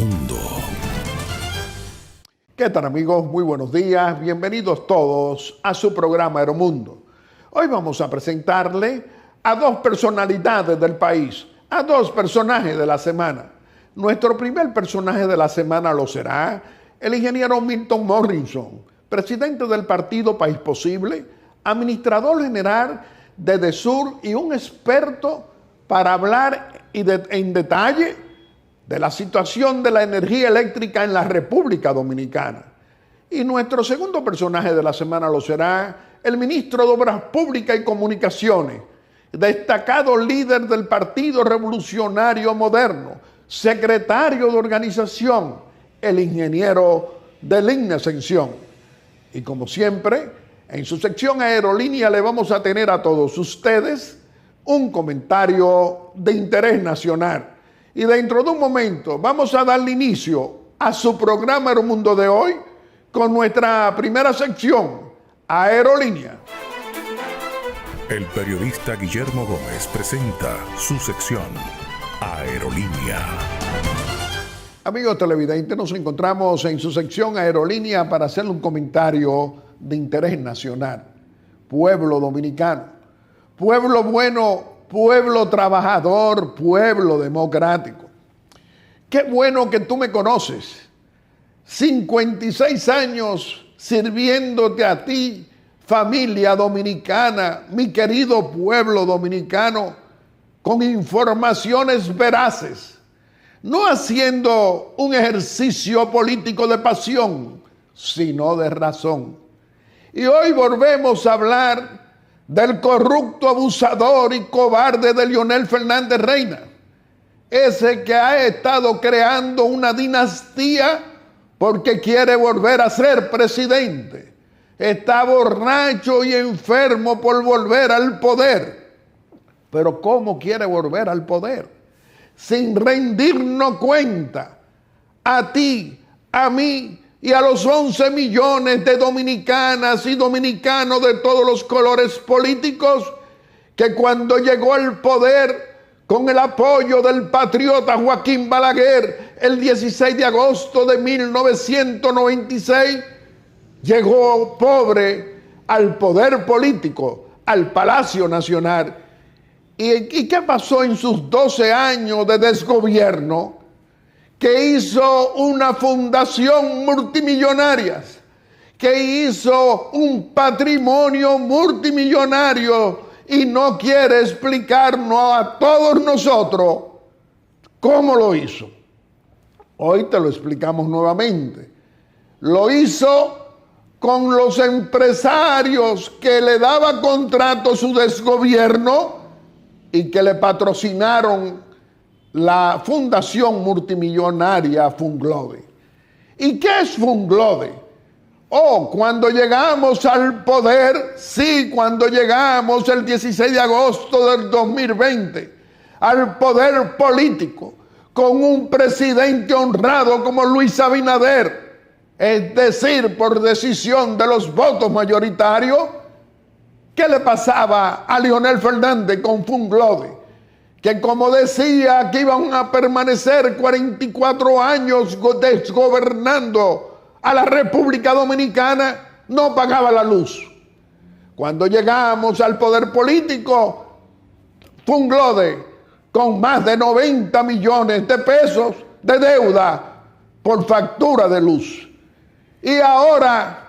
Aeromundo. ¿Qué tal, amigos? Muy buenos días. Bienvenidos todos a su programa Aeromundo. Hoy vamos a presentarle a dos personalidades del país, a dos personajes de la semana. Nuestro primer personaje de la semana lo será el ingeniero Milton Morrison, presidente del partido País Posible, administrador general de DESUR y un experto para hablar en detalle de la situación de la energía eléctrica en la República Dominicana. Y nuestro segundo personaje de la semana lo será el ministro de Obras Públicas y Comunicaciones, destacado líder del Partido Revolucionario Moderno, secretario de organización, el ingeniero Delinne Ascensión. Y como siempre, en su sección Aerolínea le vamos a tener a todos ustedes un comentario de interés nacional. Y dentro de un momento vamos a darle inicio a su programa Aeromundo de hoy con nuestra primera sección, Aerolínea. El periodista Guillermo Gómez presenta su sección, Aerolínea. Amigos televidentes, nos encontramos en su sección Aerolínea para hacerle un comentario de interés nacional. Pueblo dominicano, pueblo bueno, pueblo trabajador, pueblo democrático. Qué bueno que tú me conoces. 56 años sirviéndote a ti, familia dominicana, mi querido pueblo dominicano, con informaciones veraces, no haciendo un ejercicio político de pasión, sino de razón. Y hoy volvemos a hablar del corrupto, abusador y cobarde de Leonel Fernández Reina, ese que ha estado creando una dinastía porque quiere volver a ser presidente. Está borracho y enfermo por volver al poder. Pero ¿cómo quiere volver al poder? Sin rendirnos cuenta a ti, a mí y a los 11 millones de dominicanas y dominicanos de todos los colores políticos que cuando llegó al poder con el apoyo del patriota Joaquín Balaguer el 16 de agosto de 1996, llegó pobre al poder político, al Palacio Nacional. ¿Y qué pasó en sus 12 años de desgobierno? Que hizo una fundación multimillonaria, que hizo un patrimonio multimillonario y no quiere explicarnos a todos nosotros cómo lo hizo. Hoy te lo explicamos nuevamente. Lo hizo con los empresarios que le daban contrato a su desgobierno y que le patrocinaron la fundación multimillonaria Funglode. ¿Y qué es Funglode? Cuando llegamos al poder, sí, cuando llegamos el 16 de agosto del 2020, al poder político, con un presidente honrado como Luis Abinader, es decir, por decisión de los votos mayoritarios, ¿qué le pasaba a Leonel Fernández con Funglode? Que como decía que iban a permanecer 44 años desgobernando a la República Dominicana, no pagaba la luz. Cuando llegamos al poder político, Funglode, con más de 90 millones de pesos de deuda por factura de luz. Y ahora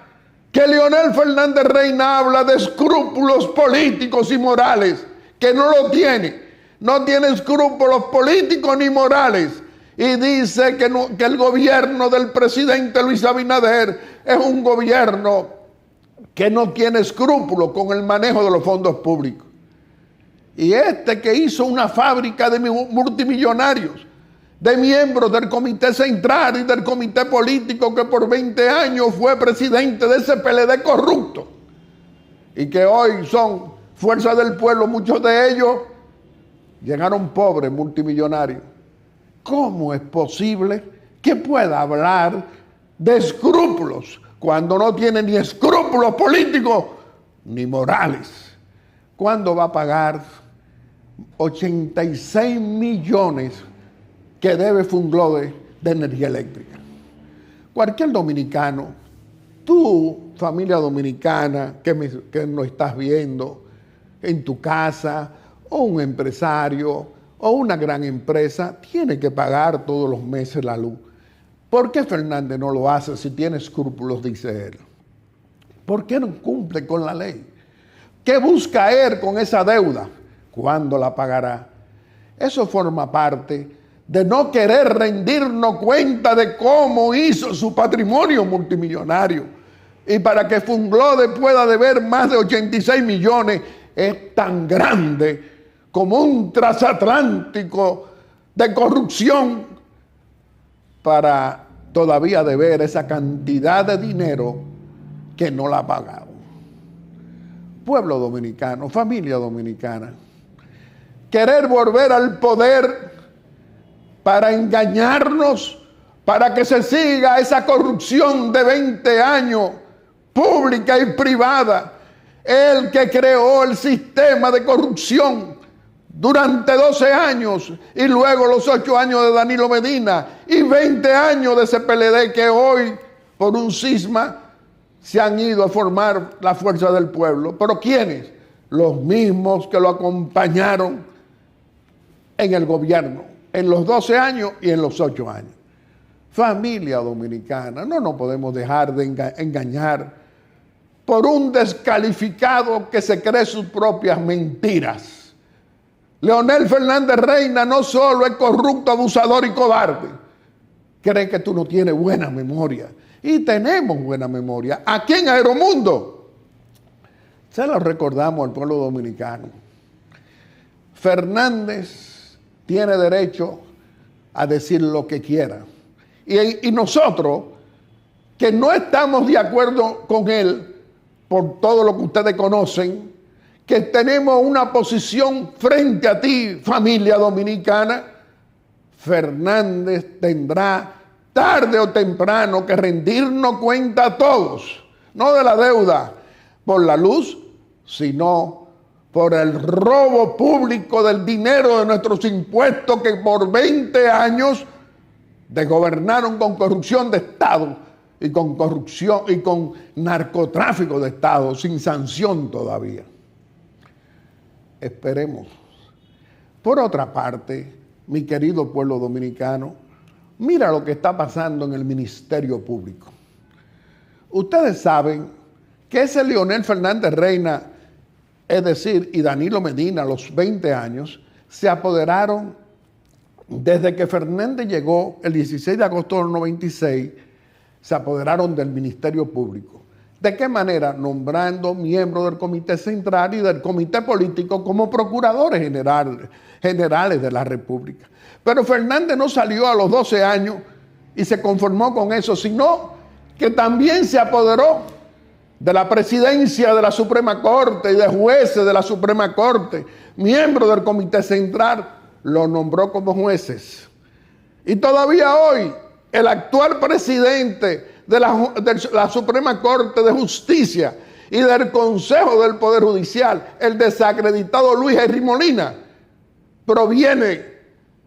que Leonel Fernández Reina habla de escrúpulos políticos y morales, que no lo tiene. No tiene escrúpulos políticos ni morales. Y dice que el gobierno del presidente Luis Abinader es un gobierno que no tiene escrúpulos con el manejo de los fondos públicos. Y este que hizo una fábrica de multimillonarios, de miembros del Comité Central y del Comité Político, que por 20 años fue presidente de ese PLD corrupto, y que hoy son Fuerza del Pueblo, muchos de ellos llegaron pobres, multimillonarios. ¿Cómo es posible que pueda hablar de escrúpulos cuando no tiene ni escrúpulos políticos ni morales? ¿Cuándo va a pagar 86 millones que debe Funglode de energía eléctrica. Cualquier dominicano, tú, familia dominicana que nos estás viendo en tu casa, o un empresario, o una gran empresa, tiene que pagar todos los meses la luz. ¿Por qué Fernández no lo hace si tiene escrúpulos, dice él? ¿Por qué no cumple con la ley? ¿Qué busca él con esa deuda? ¿Cuándo la pagará? Eso forma parte de no querer rendirnos cuenta de cómo hizo su patrimonio multimillonario. Y para que Funglode pueda deber más de 86 millones, es tan grande como un transatlántico de corrupción para todavía deber esa cantidad de dinero que no la ha pagado. Pueblo dominicano, familia dominicana, querer volver al poder para engañarnos, para que se siga esa corrupción de 20 años, pública y privada. El que creó el sistema de corrupción durante 12 años y luego los 8 años de Danilo Medina y 20 años de ese PLD que hoy, por un cisma, se han ido a formar la fuerza del pueblo. ¿Pero quiénes? Los mismos que lo acompañaron en el gobierno, en los 12 años y en los 8 años. Familia dominicana, no nos podemos dejar de engañar por un descalificado que se cree sus propias mentiras. Leonel Fernández Reina no solo es corrupto, abusador y cobarde, cree que tú no tienes buena memoria. Y tenemos buena memoria. Aquí en Aeromundo se lo recordamos al pueblo dominicano. Fernández tiene derecho a decir lo que quiera. Y nosotros, que no estamos de acuerdo con él, por todo lo que ustedes conocen, que tenemos una posición frente a ti, familia dominicana, Fernández tendrá tarde o temprano que rendirnos cuenta a todos, no de la deuda por la luz, sino por el robo público del dinero de nuestros impuestos que por 20 años desgobernaron con corrupción de Estado y con corrupción y con narcotráfico de Estado sin sanción todavía. Esperemos. Por otra parte, mi querido pueblo dominicano, mira lo que está pasando en el Ministerio Público. Ustedes saben que ese Leonel Fernández Reina, es decir, y Danilo Medina, a los 20 años, se apoderaron desde que Fernández llegó el 16 de agosto del 96, se apoderaron del Ministerio Público. ¿De qué manera? Nombrando miembros del Comité Central y del Comité Político como procuradores generales de la República. Pero Fernández no salió a los 12 años y se conformó con eso, sino que también se apoderó de la presidencia de la Suprema Corte y de jueces de la Suprema Corte, miembros del Comité Central, lo nombró como jueces. Y todavía hoy, el actual presidente de la Suprema Corte de Justicia y del Consejo del Poder Judicial, el desacreditado Luis Henry Molina, proviene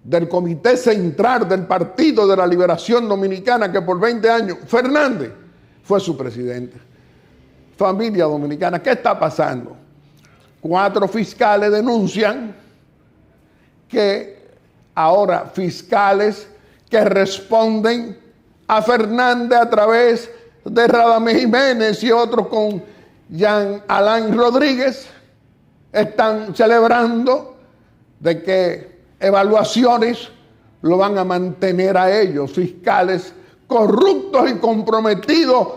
del Comité Central del Partido de la Liberación Dominicana, que por 20 años Fernández fue su presidente. Familia dominicana, ¿qué está pasando? 4 fiscales denuncian que ahora fiscales que responden a Fernández a través de Radamés Jiménez y otros con Jean Alain Rodríguez están celebrando de que evaluaciones lo van a mantener a ellos, fiscales corruptos y comprometidos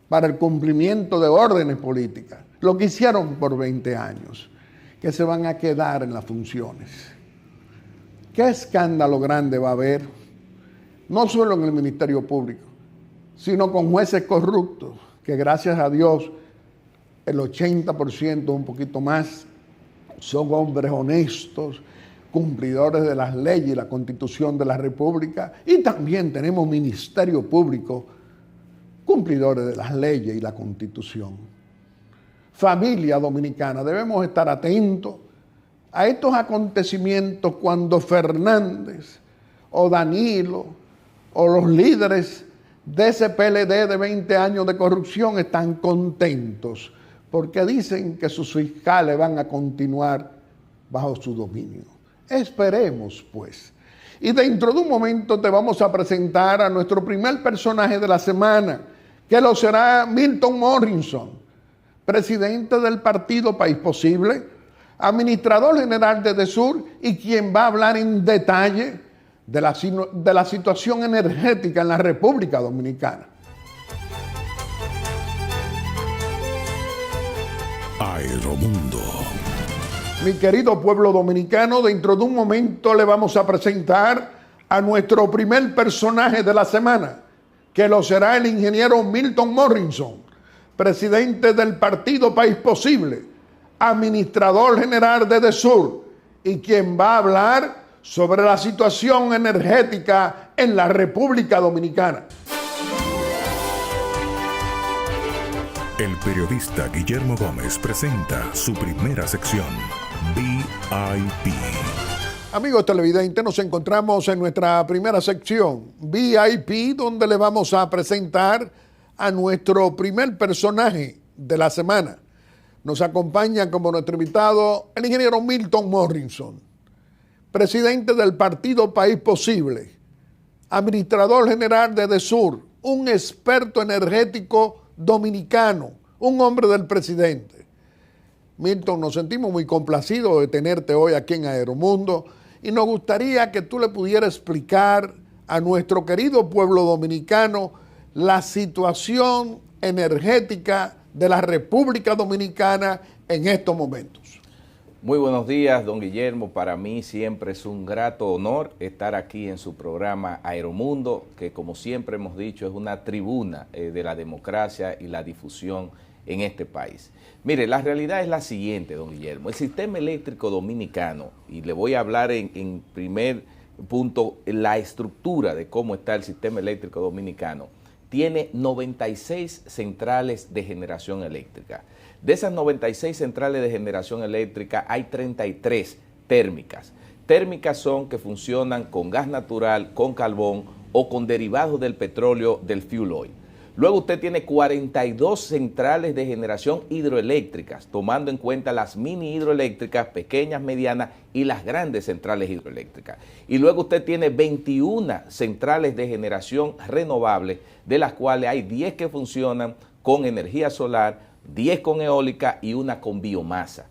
para el cumplimiento de órdenes políticas. Lo que hicieron por 20 años, que se van a quedar en las funciones. ¿Qué escándalo grande va a haber? No solo en el Ministerio Público, sino con jueces corruptos, que gracias a Dios el 80%, un poquito más, son hombres honestos, cumplidores de las leyes y la Constitución de la República. Y también tenemos Ministerio Público, cumplidores de las leyes y la Constitución. Familia dominicana, debemos estar atentos a estos acontecimientos cuando Fernández o Danilo o los líderes de ese PLD de 20 años de corrupción están contentos porque dicen que sus fiscales van a continuar bajo su dominio. Esperemos, pues. Y dentro de un momento te vamos a presentar a nuestro primer personaje de la semana, que lo será Milton Morrison, presidente del partido País Posible, administrador general de DESUR y quien va a hablar en detalle de la situación energética en la República Dominicana. Aeromundo. Mi querido pueblo dominicano, dentro de un momento le vamos a presentar a nuestro primer personaje de la semana, que lo será el ingeniero Milton Morrison, presidente del partido País Posible, administrador general de DESUR y quien va a hablar sobre la situación energética en la República Dominicana. El periodista Guillermo Gómez presenta su primera sección, VIP. Amigos televidentes, nos encontramos en nuestra primera sección, VIP, donde le vamos a presentar a nuestro primer personaje de la semana. Nos acompaña como nuestro invitado el ingeniero Milton Morrison, presidente del partido País Posible, administrador general de DESUR, un experto energético dominicano, un hombre del presidente. Milton, nos sentimos muy complacidos de tenerte hoy aquí en Aeromundo y nos gustaría que tú le pudieras explicar a nuestro querido pueblo dominicano la situación energética de la República Dominicana en estos momentos. Muy buenos días, don Guillermo. Para mí siempre es un grato honor estar aquí en su programa Aeromundo, que como siempre hemos dicho es una tribuna de la democracia y la difusión en este país. Mire, la realidad es la siguiente, don Guillermo. El sistema eléctrico dominicano, y le voy a hablar en primer punto la estructura de cómo está el sistema eléctrico dominicano, tiene 96 centrales de generación eléctrica. De esas 96 centrales de generación eléctrica hay 33 térmicas. Térmicas son que funcionan con gas natural, con carbón o con derivados del petróleo, del fuel oil. Luego usted tiene 42 centrales de generación hidroeléctricas, tomando en cuenta las mini hidroeléctricas, pequeñas, medianas y las grandes centrales hidroeléctricas. Y luego usted tiene 21 centrales de generación renovable, de las cuales hay 10 que funcionan con energía solar, 10 con eólica y una con biomasa.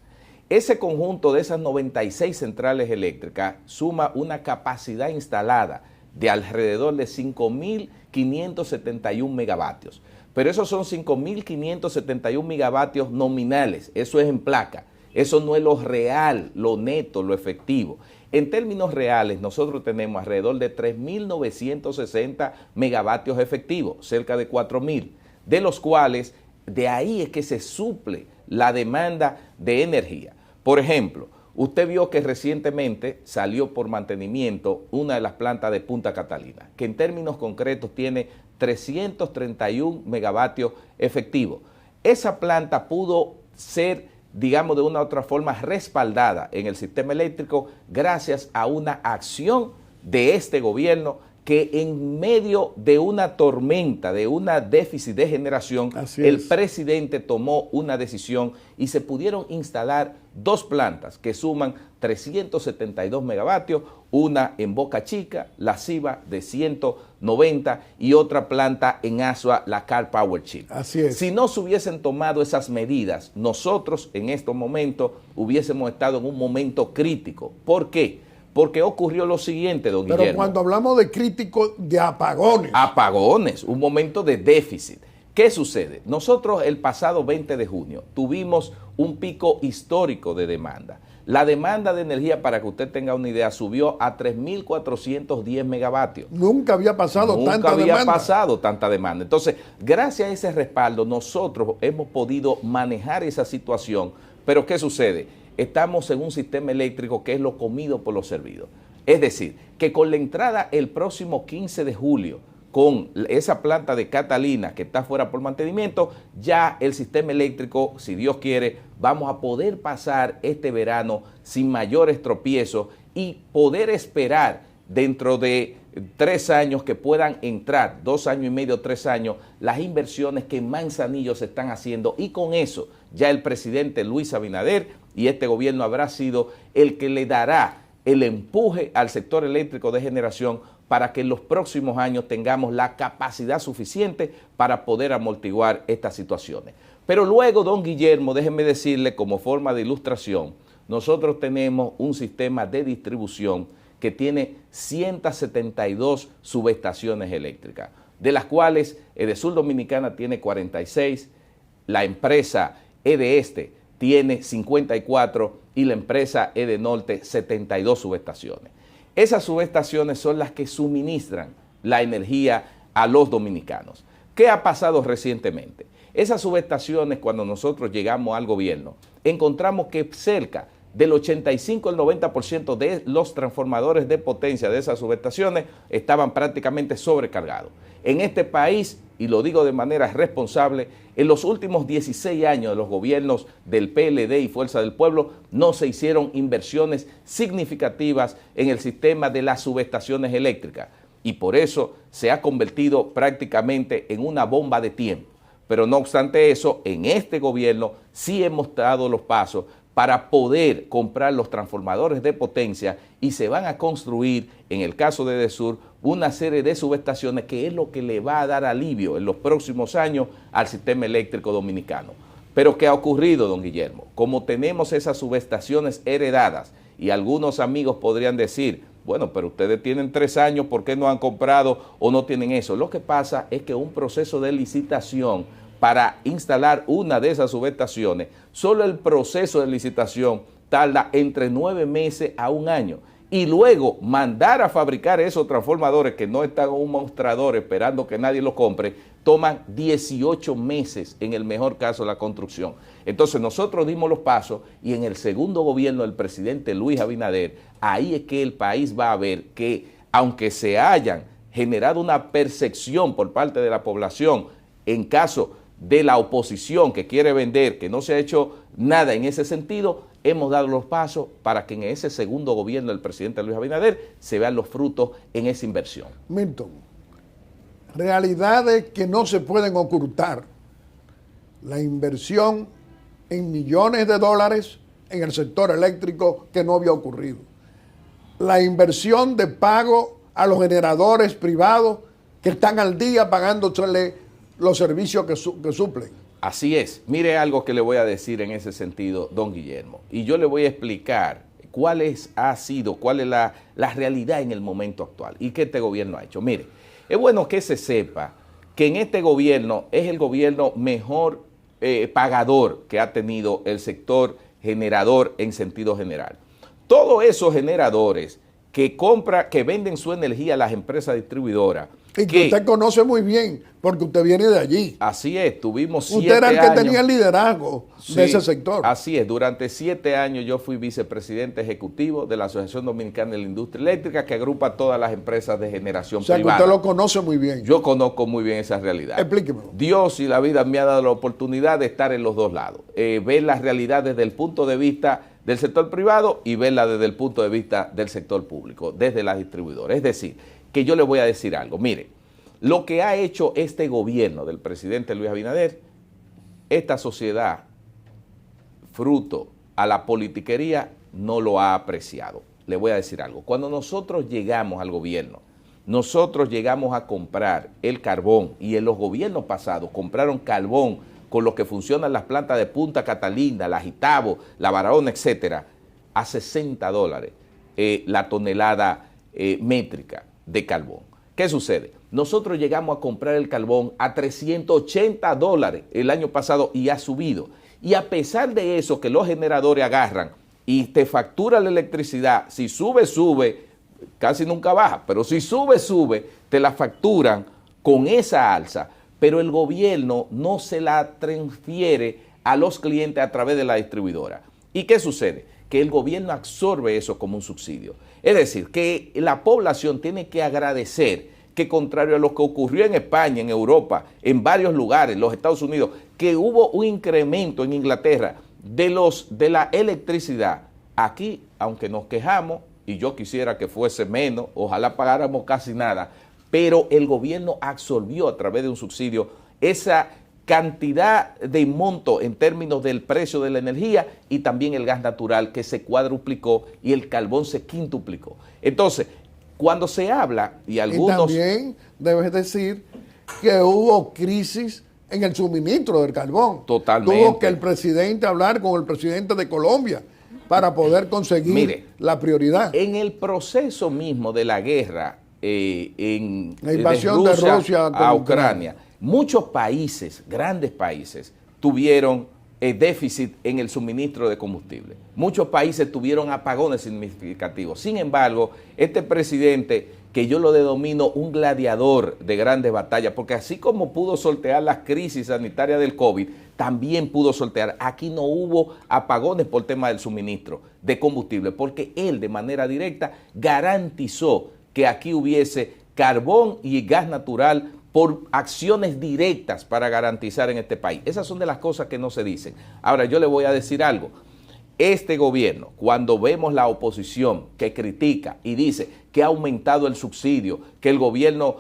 Ese conjunto de esas 96 centrales eléctricas suma una capacidad instalada de alrededor de 5.571 megavatios. Pero esos son 5.571 megavatios nominales, eso es en placa, eso no es lo real, lo neto, lo efectivo. En términos reales, nosotros tenemos alrededor de 3.960 megavatios efectivos, cerca de 4.000, de los cuales de ahí es que se suple la demanda de energía. Por ejemplo, usted vio que recientemente salió por mantenimiento una de las plantas de Punta Catalina, que en términos concretos tiene 331 megavatios efectivos. Esa planta pudo ser, digamos, de una u otra forma respaldada en el sistema eléctrico gracias a una acción de este gobierno que en medio de una tormenta, de una déficit de generación, el presidente tomó una decisión y se pudieron instalar dos plantas que suman 372 megavatios, una en Boca Chica, la CIBA de 190 y otra planta en Asua, la Car Power Chip. Así es. Si no se hubiesen tomado esas medidas, nosotros en estos momentos hubiésemos estado en un momento crítico. ¿Por qué? Porque ocurrió lo siguiente, don Guillermo. Pero cuando hablamos de crítico, de apagones. Apagones, un momento de déficit. ¿Qué sucede? Nosotros el pasado 20 de junio tuvimos un pico histórico de demanda. La demanda de energía, para que usted tenga una idea, subió a 3.410 megavatios. Nunca había pasado tanta demanda. Nunca había pasado tanta demanda. Entonces, gracias a ese respaldo, nosotros hemos podido manejar esa situación. Pero ¿qué sucede? Estamos en un sistema eléctrico que es lo comido por lo servido. Es decir, que con la entrada el próximo 15 de julio, con esa planta de Catalina que está fuera por mantenimiento, ya el sistema eléctrico, si Dios quiere, vamos a poder pasar este verano sin mayores tropiezos y poder esperar dentro de 3 años que puedan entrar, 2 años y medio, 3 años, las inversiones que en Manzanillo se están haciendo, y con eso ya el presidente Luis Abinader y este gobierno habrá sido el que le dará el empuje al sector eléctrico de generación para que en los próximos años tengamos la capacidad suficiente para poder amortiguar estas situaciones. Pero luego, don Guillermo, déjenme decirle como forma de ilustración, nosotros tenemos un sistema de distribución que tiene 172 subestaciones eléctricas, de las cuales Edesur Dominicana tiene 46, la empresa Edeste tiene 54 y la empresa Edenorte 72 subestaciones. Esas subestaciones son las que suministran la energía a los dominicanos. ¿Qué ha pasado recientemente? Esas subestaciones, cuando nosotros llegamos al gobierno, encontramos que cerca del 85 al 90% de los transformadores de potencia de esas subestaciones estaban prácticamente sobrecargados. En este país, y lo digo de manera responsable, en los últimos 16 años de los gobiernos del PLD y Fuerza del Pueblo no se hicieron inversiones significativas en el sistema de las subestaciones eléctricas, y por eso se ha convertido prácticamente en una bomba de tiempo. Pero no obstante eso, en este gobierno sí hemos dado los pasos para poder comprar los transformadores de potencia, y se van a construir, en el caso de Edesur, una serie de subestaciones que es lo que le va a dar alivio en los próximos años al sistema eléctrico dominicano. Pero ¿qué ha ocurrido, don Guillermo? Como tenemos esas subestaciones heredadas, y algunos amigos podrían decir, bueno, pero ustedes tienen 3 años, ¿por qué no han comprado o no tienen eso? Lo que pasa es que un proceso de licitación para instalar una de esas subestaciones, solo el proceso de licitación tarda entre 9 meses a 1 año. Y luego mandar a fabricar esos transformadores que no están en un mostrador esperando que nadie los compre, toman 18 meses en el mejor caso de la construcción. Entonces nosotros dimos los pasos, y en el segundo gobierno del presidente Luis Abinader, ahí es que el país va a ver que, aunque se hayan generado una percepción por parte de la población en caso de la oposición que quiere vender, que no se ha hecho nada en ese sentido, hemos dado los pasos para que en ese segundo gobierno del presidente Luis Abinader se vean los frutos en esa inversión. Milton, realidades que no se pueden ocultar. La inversión en millones de dólares en el sector eléctrico que no había ocurrido. La inversión de pago a los generadores privados que están al día pagándosele los servicios que suplen. Así es. Mire algo que le voy a decir en ese sentido, don Guillermo, y yo le voy a explicar cuál es la realidad en el momento actual y qué este gobierno ha hecho. Mire, es bueno que se sepa que en este gobierno es el gobierno mejor pagador que ha tenido el sector generador en sentido general. Todos esos generadores que venden su energía a las empresas distribuidoras. Y que usted conoce muy bien, porque usted viene de allí. Así es, tuvimos 7 años. Usted era el que tenía el liderazgo de ese sector. Así es, durante 7 años yo fui vicepresidente ejecutivo de la Asociación Dominicana de la Industria Eléctrica, que agrupa todas las empresas de generación privada. O sea, que usted lo conoce muy bien. Yo conozco muy bien esa realidad. Explíquemelo. Dios y la vida me ha dado la oportunidad de estar en los dos lados, ver la realidad desde el punto de vista del sector privado y verla desde el punto de vista del sector público, desde las distribuidoras. Es decir, que yo le voy a decir algo. Mire, lo que ha hecho este gobierno del presidente Luis Abinader, esta sociedad, fruto a la politiquería, no lo ha apreciado. Le voy a decir algo. Cuando nosotros llegamos al gobierno, nosotros llegamos a comprar el carbón, y en los gobiernos pasados compraron carbón con lo que funcionan las plantas de Punta Catalina, la Gitabo, la Barahona, etcétera, a $60 la tonelada métrica de carbón. ¿Qué sucede? Nosotros llegamos a comprar el carbón a $380 el año pasado y ha subido. Y a pesar de eso, que los generadores agarran y te facturan la electricidad, si sube, sube, casi nunca baja, pero si sube, sube, te la facturan con esa alza, pero el gobierno no se la transfiere a los clientes a través de la distribuidora. ¿Y qué sucede? Que el gobierno absorbe eso como un subsidio. Es decir, que la población tiene que agradecer que, contrario a lo que ocurrió en España, en Europa, en varios lugares, en los Estados Unidos, que hubo un incremento en Inglaterra de la electricidad, aquí, aunque nos quejamos, y yo quisiera que fuese menos, ojalá pagáramos casi nada, pero el gobierno absorbió a través de un subsidio esa cantidad de monto en términos del precio de la energía y también el gas natural que se cuadruplicó y el carbón se quintuplicó. Entonces, cuando se habla y algunos... Y también debes decir que hubo crisis en el suministro del carbón. Totalmente. Tuvo que el presidente hablar con el presidente de Colombia para poder conseguir la prioridad. En el proceso mismo de la guerra la invasión de Rusia a Ucrania, muchos países, grandes países, tuvieron déficit en el suministro de combustible. Muchos países tuvieron apagones significativos. Sin embargo, este presidente, que yo lo denomino un gladiador de grandes batallas, porque así como pudo sortear las crisis sanitarias del COVID, también pudo sortear. Aquí no hubo apagones por tema del suministro de combustible, porque él de manera directa garantizó que aquí hubiese carbón y gas natural por acciones directas para garantizar en este país. Esas son de las cosas que no se dicen. Ahora, yo le voy a decir algo. Este gobierno, cuando vemos la oposición que critica y dice que ha aumentado el subsidio, que el gobierno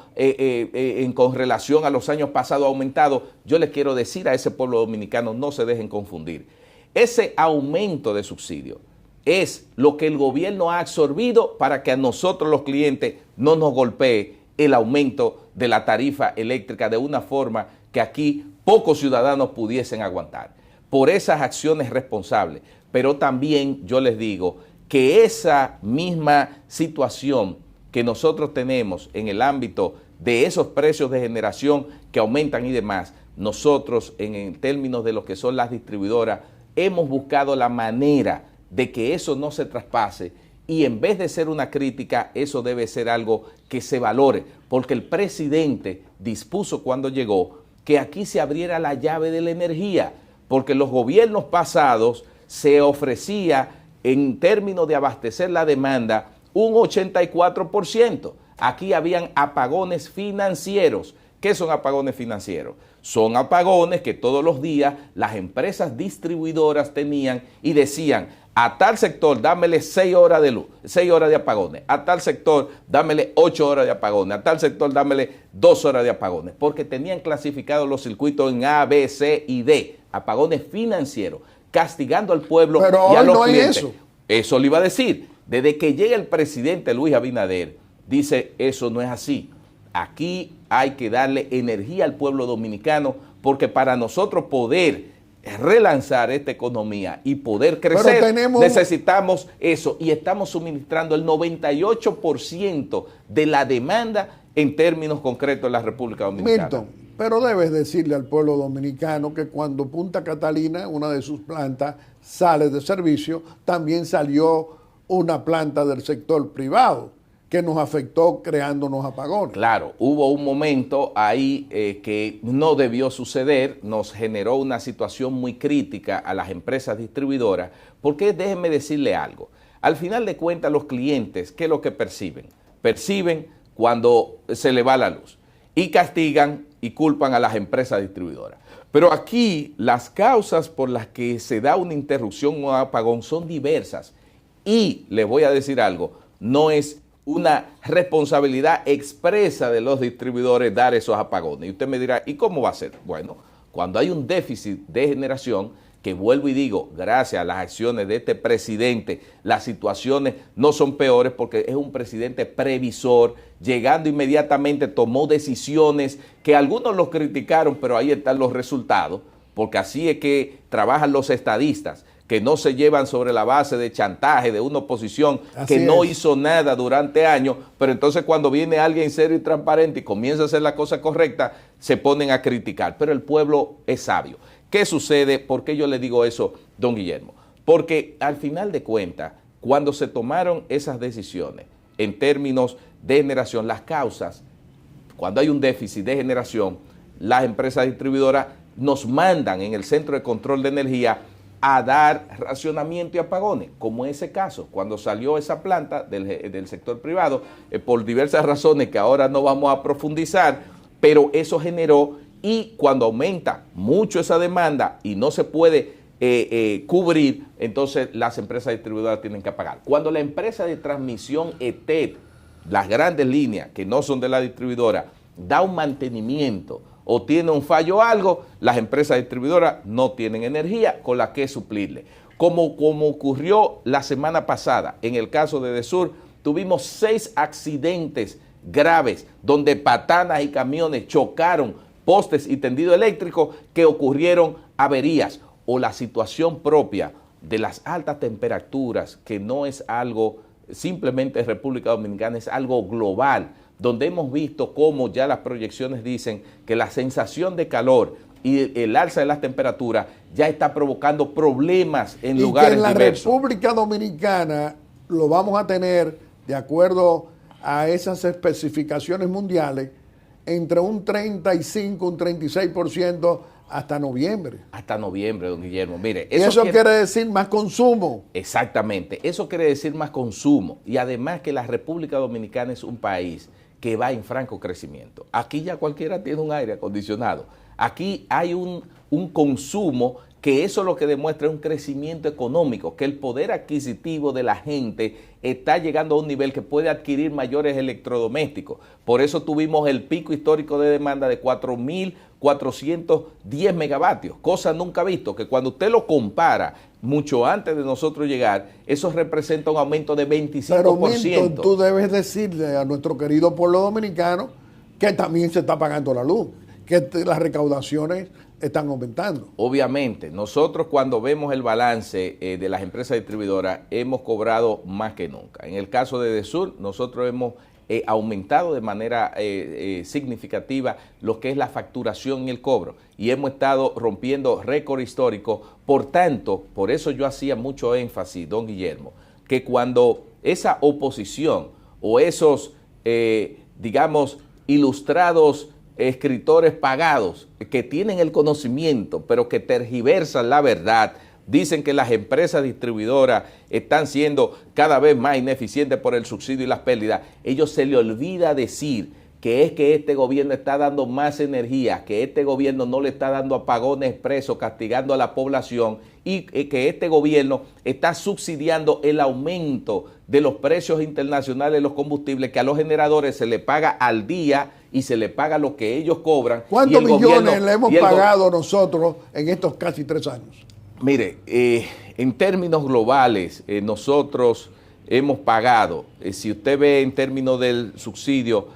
con relación a los años pasados ha aumentado, yo le quiero decir a ese pueblo dominicano, no se dejen confundir. Ese aumento de subsidio es lo que el gobierno ha absorbido para que a nosotros los clientes no nos golpee el aumento de la tarifa eléctrica de una forma que aquí pocos ciudadanos pudiesen aguantar. Por esas acciones responsables. Pero también yo les digo que esa misma situación que nosotros tenemos en el ámbito de esos precios de generación que aumentan y demás, nosotros en términos de lo que son las distribuidoras hemos buscado la manera de que eso no se traspase y en vez de ser una crítica, eso debe ser algo que se valore, porque el presidente dispuso cuando llegó que aquí se abriera la llave de la energía, porque los gobiernos pasados se ofrecía en términos de abastecer la demanda un 84%. Aquí habían apagones financieros. ¿Qué son apagones financieros? Son apagones que todos los días las empresas distribuidoras tenían y decían, a tal sector dámele 6 horas de luz, 6 horas de apagones, a tal sector dámele 8 horas de apagones, a tal sector dámele 2 horas de apagones, porque tenían clasificados los circuitos en A, B, C y D, apagones financieros, castigando al pueblo pero y a los no clientes. eso. Eso le iba a decir, desde que llega el presidente Luis Abinader, dice, eso no es así. Aquí hay que darle energía al pueblo dominicano, porque para nosotros poder relanzar esta economía y poder crecer, necesitamos eso, y estamos suministrando el 98% de la demanda en términos concretos en la República Dominicana. Milton, pero debes decirle al pueblo dominicano que cuando Punta Catalina, una de sus plantas, sale de servicio, también salió una planta del sector privado que nos afectó creándonos apagones. Claro, hubo un momento ahí que no debió suceder, nos generó una situación muy crítica a las empresas distribuidoras, porque déjenme decirle algo, al final de cuentas los clientes, ¿qué es lo que perciben? Perciben cuando se le va la luz y castigan y culpan a las empresas distribuidoras. Pero aquí las causas por las que se da una interrupción o un apagón son diversas y les voy a decir algo, no es una responsabilidad expresa de los distribuidores dar esos apagones. Y usted me dirá, ¿y cómo va a ser? Bueno, cuando hay un déficit de generación, que vuelvo y digo, gracias a las acciones de este presidente, las situaciones no son peores porque es un presidente previsor, llegando inmediatamente tomó decisiones que algunos los criticaron, pero ahí están los resultados, porque así es que trabajan los estadistas, que no se llevan sobre la base de chantaje de una oposición que no hizo nada durante años, pero entonces cuando viene alguien serio y transparente y comienza a hacer la cosa correcta, se ponen a criticar. Pero el pueblo es sabio. ¿Qué sucede? ¿Por qué yo le digo eso, don Guillermo? Porque al final de cuentas, cuando se tomaron esas decisiones en términos de generación, las causas, cuando hay un déficit de generación, las empresas distribuidoras nos mandan en el Centro de Control de Energía a dar racionamiento y apagones, como en ese caso, cuando salió esa planta del sector privado, por diversas razones que ahora no vamos a profundizar, pero eso generó, y cuando aumenta mucho esa demanda y no se puede cubrir, entonces las empresas distribuidoras tienen que pagar. Cuando la empresa de transmisión ETED, las grandes líneas que no son de la distribuidora, da un mantenimiento o tiene un fallo o algo, las empresas distribuidoras no tienen energía con la que suplirle. Como ocurrió la semana pasada en el caso de Edesur, tuvimos 6 accidentes graves donde patanas y camiones chocaron postes y tendido eléctrico que ocurrieron averías, o la situación propia de las altas temperaturas, que no es algo simplemente en República Dominicana, es algo global, donde hemos visto cómo ya las proyecciones dicen que la sensación de calor y el alza de las temperaturas ya está provocando problemas en lugares diversos. Y que en la República Dominicana lo vamos a tener, de acuerdo a esas especificaciones mundiales, entre un 35, un 36% hasta noviembre. Hasta noviembre, don Guillermo. Mire, y eso quiere decir más consumo. Exactamente, eso quiere decir más consumo. Y además que la República Dominicana es un país que va en franco crecimiento. Aquí ya cualquiera tiene un aire acondicionado. Aquí hay un consumo que eso lo que demuestra es un crecimiento económico, que el poder adquisitivo de la gente está llegando a un nivel que puede adquirir mayores electrodomésticos. Por eso tuvimos el pico histórico de demanda de 4.410 megavatios, cosa nunca visto, que cuando usted lo compara mucho antes de nosotros llegar, eso representa un aumento de 25%. Pero Milton, tú debes decirle a nuestro querido pueblo dominicano que también se está pagando la luz, que las recaudaciones están aumentando. Obviamente, nosotros cuando vemos el balance de las empresas distribuidoras hemos cobrado más que nunca. En el caso de Edesur, nosotros hemos aumentado de manera significativa lo que es la facturación y el cobro, y hemos estado rompiendo récord histórico. Por tanto, por eso yo hacía mucho énfasis, don Guillermo, que cuando esa oposición o esos, digamos, ilustrados escritores pagados que tienen el conocimiento, pero que tergiversan la verdad, dicen que las empresas distribuidoras están siendo cada vez más ineficientes por el subsidio y las pérdidas, ellos se les olvida decir que es que este gobierno está dando más energía, que este gobierno no le está dando apagones expresos, castigando a la población, y que este gobierno está subsidiando el aumento de los precios internacionales de los combustibles, que a los generadores se le paga al día y se le paga lo que ellos cobran. ¿Cuántos millones le hemos pagado nosotros en estos casi 3 años? Mire, en términos globales, nosotros hemos pagado, si usted ve en términos del subsidio,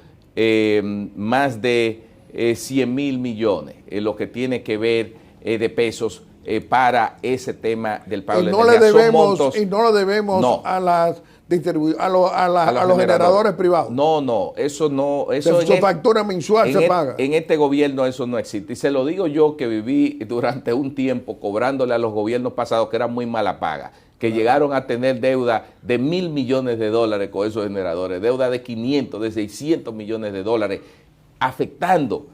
más de 100.000 millones, lo que tiene que ver de pesos para ese tema del pago de energía. Y no lo debemos no. a los generadores privados. No, eso no. Eso su factura mensual se paga. En este gobierno eso no existe. Y se lo digo yo, que viví durante un tiempo cobrándole a los gobiernos pasados, que era muy mala paga, que llegaron a tener deuda de $1.000 millones con esos generadores, deuda de 500, de 600 millones de dólares, afectando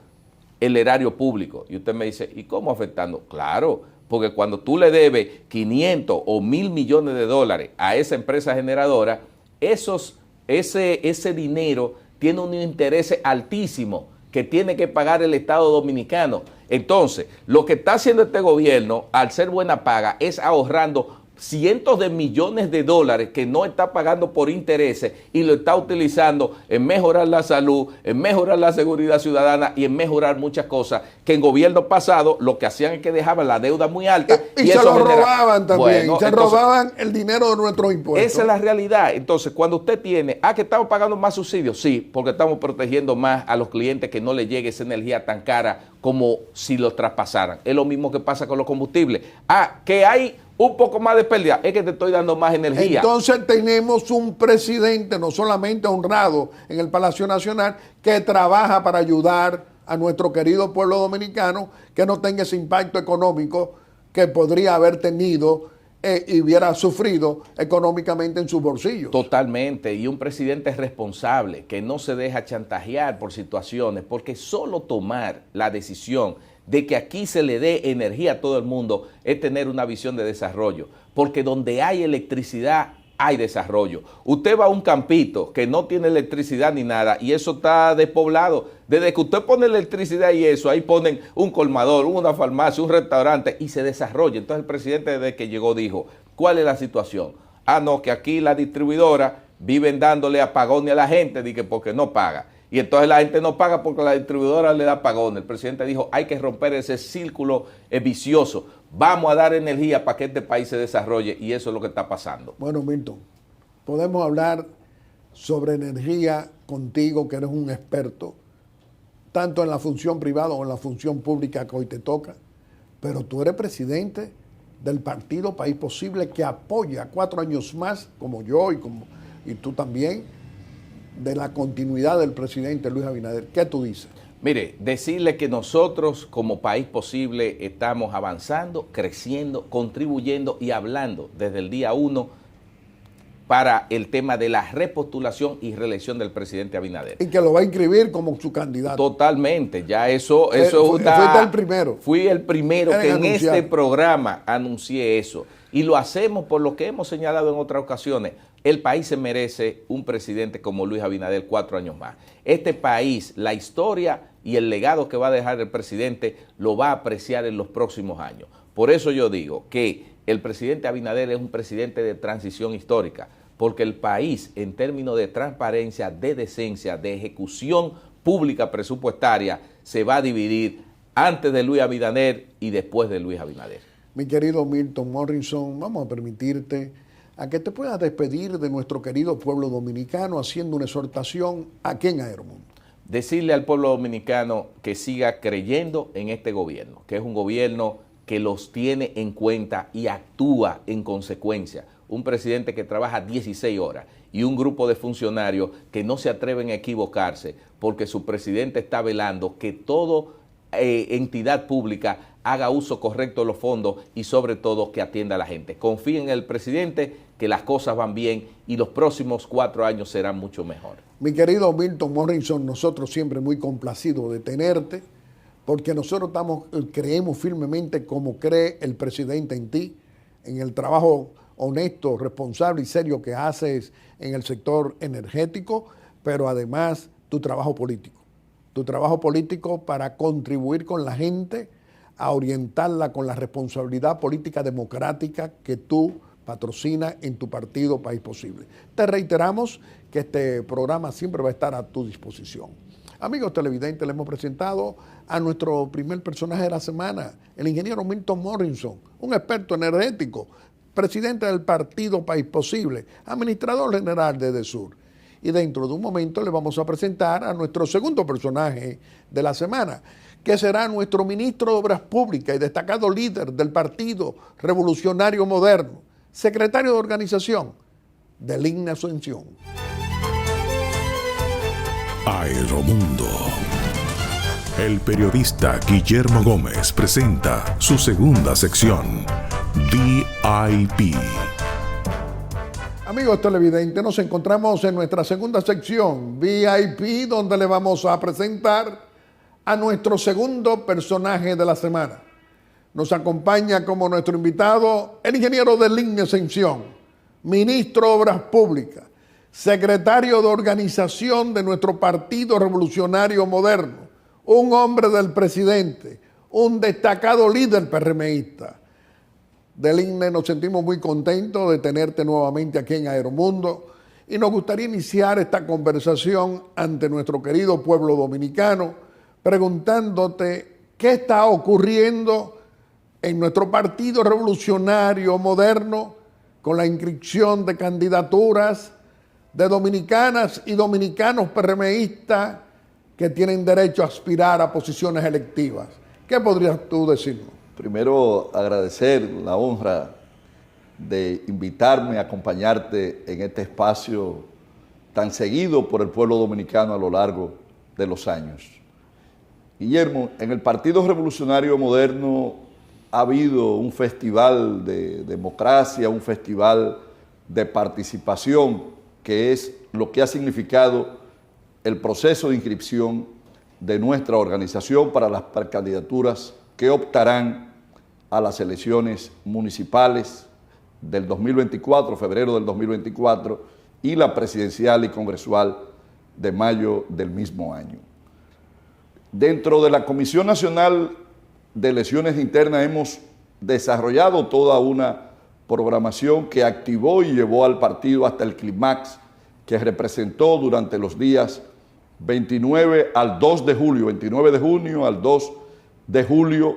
el erario público. Y usted me dice, ¿y cómo afectando? Claro, porque cuando tú le debes 500 o 1.000 millones de dólares a esa empresa generadora, ese dinero tiene un interés altísimo que tiene que pagar el Estado dominicano. Entonces, lo que está haciendo este gobierno, al ser buena paga, es ahorrando cientos de millones de dólares que no está pagando por intereses y lo está utilizando en mejorar la salud, en mejorar la seguridad ciudadana y en mejorar muchas cosas que en gobierno pasado lo que hacían es que dejaban la deuda muy alta. Y se lo robaban también, bueno, robaban el dinero de nuestros impuestos. Esa es la realidad. Entonces, cuando usted tiene, que estamos pagando más subsidios, sí, porque estamos protegiendo más a los clientes que no les llegue esa energía tan cara como si los traspasaran. Es lo mismo que pasa con los combustibles. Que hay un poco más de pérdida, es que te estoy dando más energía. Entonces tenemos un presidente no solamente honrado en el Palacio Nacional, que trabaja para ayudar a nuestro querido pueblo dominicano, que no tenga ese impacto económico que podría haber tenido y hubiera sufrido económicamente en sus bolsillos. Totalmente, y un presidente responsable que no se deja chantajear por situaciones, porque solo tomar la decisión de que aquí se le dé energía a todo el mundo es tener una visión de desarrollo, porque donde hay electricidad hay desarrollo. Usted va a un campito que no tiene electricidad ni nada y eso está despoblado. Desde que usted pone electricidad y eso, ahí ponen un colmador, una farmacia, un restaurante y se desarrolla. Entonces el presidente desde que llegó dijo, ¿cuál es la situación? Ah, no, que aquí la distribuidora viven dándole apagones a la gente porque no paga. Y entonces la gente no paga porque la distribuidora le da apagones. El presidente dijo, hay que romper ese círculo vicioso. Vamos a dar energía para que este país se desarrolle y eso es lo que está pasando. Bueno, Milton, podemos hablar sobre energía contigo, que eres un experto, tanto en la función privada o en la función pública que hoy te toca, pero tú eres presidente del partido País Posible, que apoya 4 años más, como yo y tú también, de la continuidad del presidente Luis Abinader. ¿Qué tú dices? Mire, decirle que nosotros como País Posible estamos avanzando, creciendo, contribuyendo y hablando desde el día 1 para el tema de la repostulación y reelección del presidente Abinader. Y que lo va a inscribir como su candidato. Totalmente, ya eso fuiste el primero. Fui el primero que en anunciar. este programa anuncié eso. Y lo hacemos por lo que hemos señalado en otras ocasiones. El país se merece un presidente como Luis Abinader 4 años más. Este país, la historia y el legado que va a dejar el presidente lo va a apreciar en los próximos años. Por eso yo digo que el presidente Abinader es un presidente de transición histórica, porque el país, en términos de transparencia, de decencia, de ejecución pública presupuestaria, se va a dividir antes de Luis Abinader y después de Luis Abinader. Mi querido Milton Morrison, vamos a permitirte a que te puedas despedir de nuestro querido pueblo dominicano haciendo una exhortación aquí en Aeromundo. Decirle al pueblo dominicano que siga creyendo en este gobierno, que es un gobierno que los tiene en cuenta y actúa en consecuencia. Un presidente que trabaja 16 horas y un grupo de funcionarios que no se atreven a equivocarse porque su presidente está velando que toda entidad pública haga uso correcto de los fondos y sobre todo que atienda a la gente. Confíen en el presidente, que las cosas van bien y los próximos 4 años serán mucho mejor. Mi querido Milton Morrison, nosotros siempre muy complacidos de tenerte, porque nosotros creemos firmemente como cree el presidente en ti, en el trabajo honesto, responsable y serio que haces en el sector energético, pero además tu trabajo político para contribuir con la gente, a orientarla con la responsabilidad política democrática que tú patrocinas en tu partido País Posible. Te reiteramos que este programa siempre va a estar a tu disposición. Amigos televidentes, le hemos presentado a nuestro primer personaje de la semana, el ingeniero Milton Morrison, un experto energético, presidente del partido País Posible, administrador general de EDESUR. Y dentro de un momento le vamos a presentar a nuestro segundo personaje de la semana, que será nuestro ministro de Obras Públicas y destacado líder del Partido Revolucionario Moderno, secretario de organización del INE Asunción. Aeromundo. El periodista Guillermo Gómez presenta su segunda sección, VIP. Amigos televidentes, nos encontramos en nuestra segunda sección, VIP, donde le vamos a presentar a nuestro segundo personaje de la semana. Nos acompaña como nuestro invitado el ingeniero del INE Ascensión, ministro de Obras Públicas, secretario de organización de nuestro Partido Revolucionario Moderno, un hombre del presidente, un destacado líder PRMista. Del INE nos sentimos muy contentos de tenerte nuevamente aquí en Aeromundo y nos gustaría iniciar esta conversación ante nuestro querido pueblo dominicano preguntándote qué está ocurriendo en nuestro Partido Revolucionario Moderno con la inscripción de candidaturas de dominicanas y dominicanos PRMistas que tienen derecho a aspirar a posiciones electivas. ¿Qué podrías tú decirnos? Primero, agradecer la honra de invitarme a acompañarte en este espacio tan seguido por el pueblo dominicano a lo largo de los años. Guillermo, en el Partido Revolucionario Moderno ha habido un festival de democracia, un festival de participación, que es lo que ha significado el proceso de inscripción de nuestra organización para las precandidaturas que optarán a las elecciones municipales del 2024, febrero del 2024, y la presidencial y congresual de mayo del mismo año. Dentro de la Comisión Nacional de Elecciones Internas hemos desarrollado toda una programación que activó y llevó al partido hasta el clímax que representó durante los días 29 al 2 de julio, 29 de junio al 2 de julio,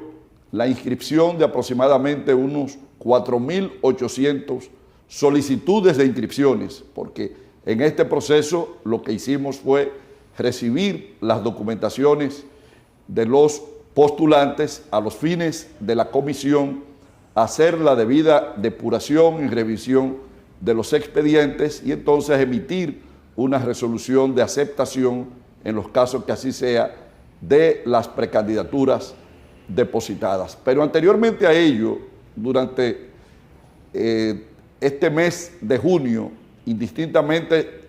la inscripción de aproximadamente unos 4.800 solicitudes de inscripciones, porque en este proceso lo que hicimos fue recibir las documentaciones de los postulantes a los fines de la comisión, hacer la debida depuración y revisión de los expedientes y entonces emitir una resolución de aceptación, en los casos que así sea, de las precandidaturas depositadas. Pero anteriormente a ello, durante este mes de junio, indistintamente,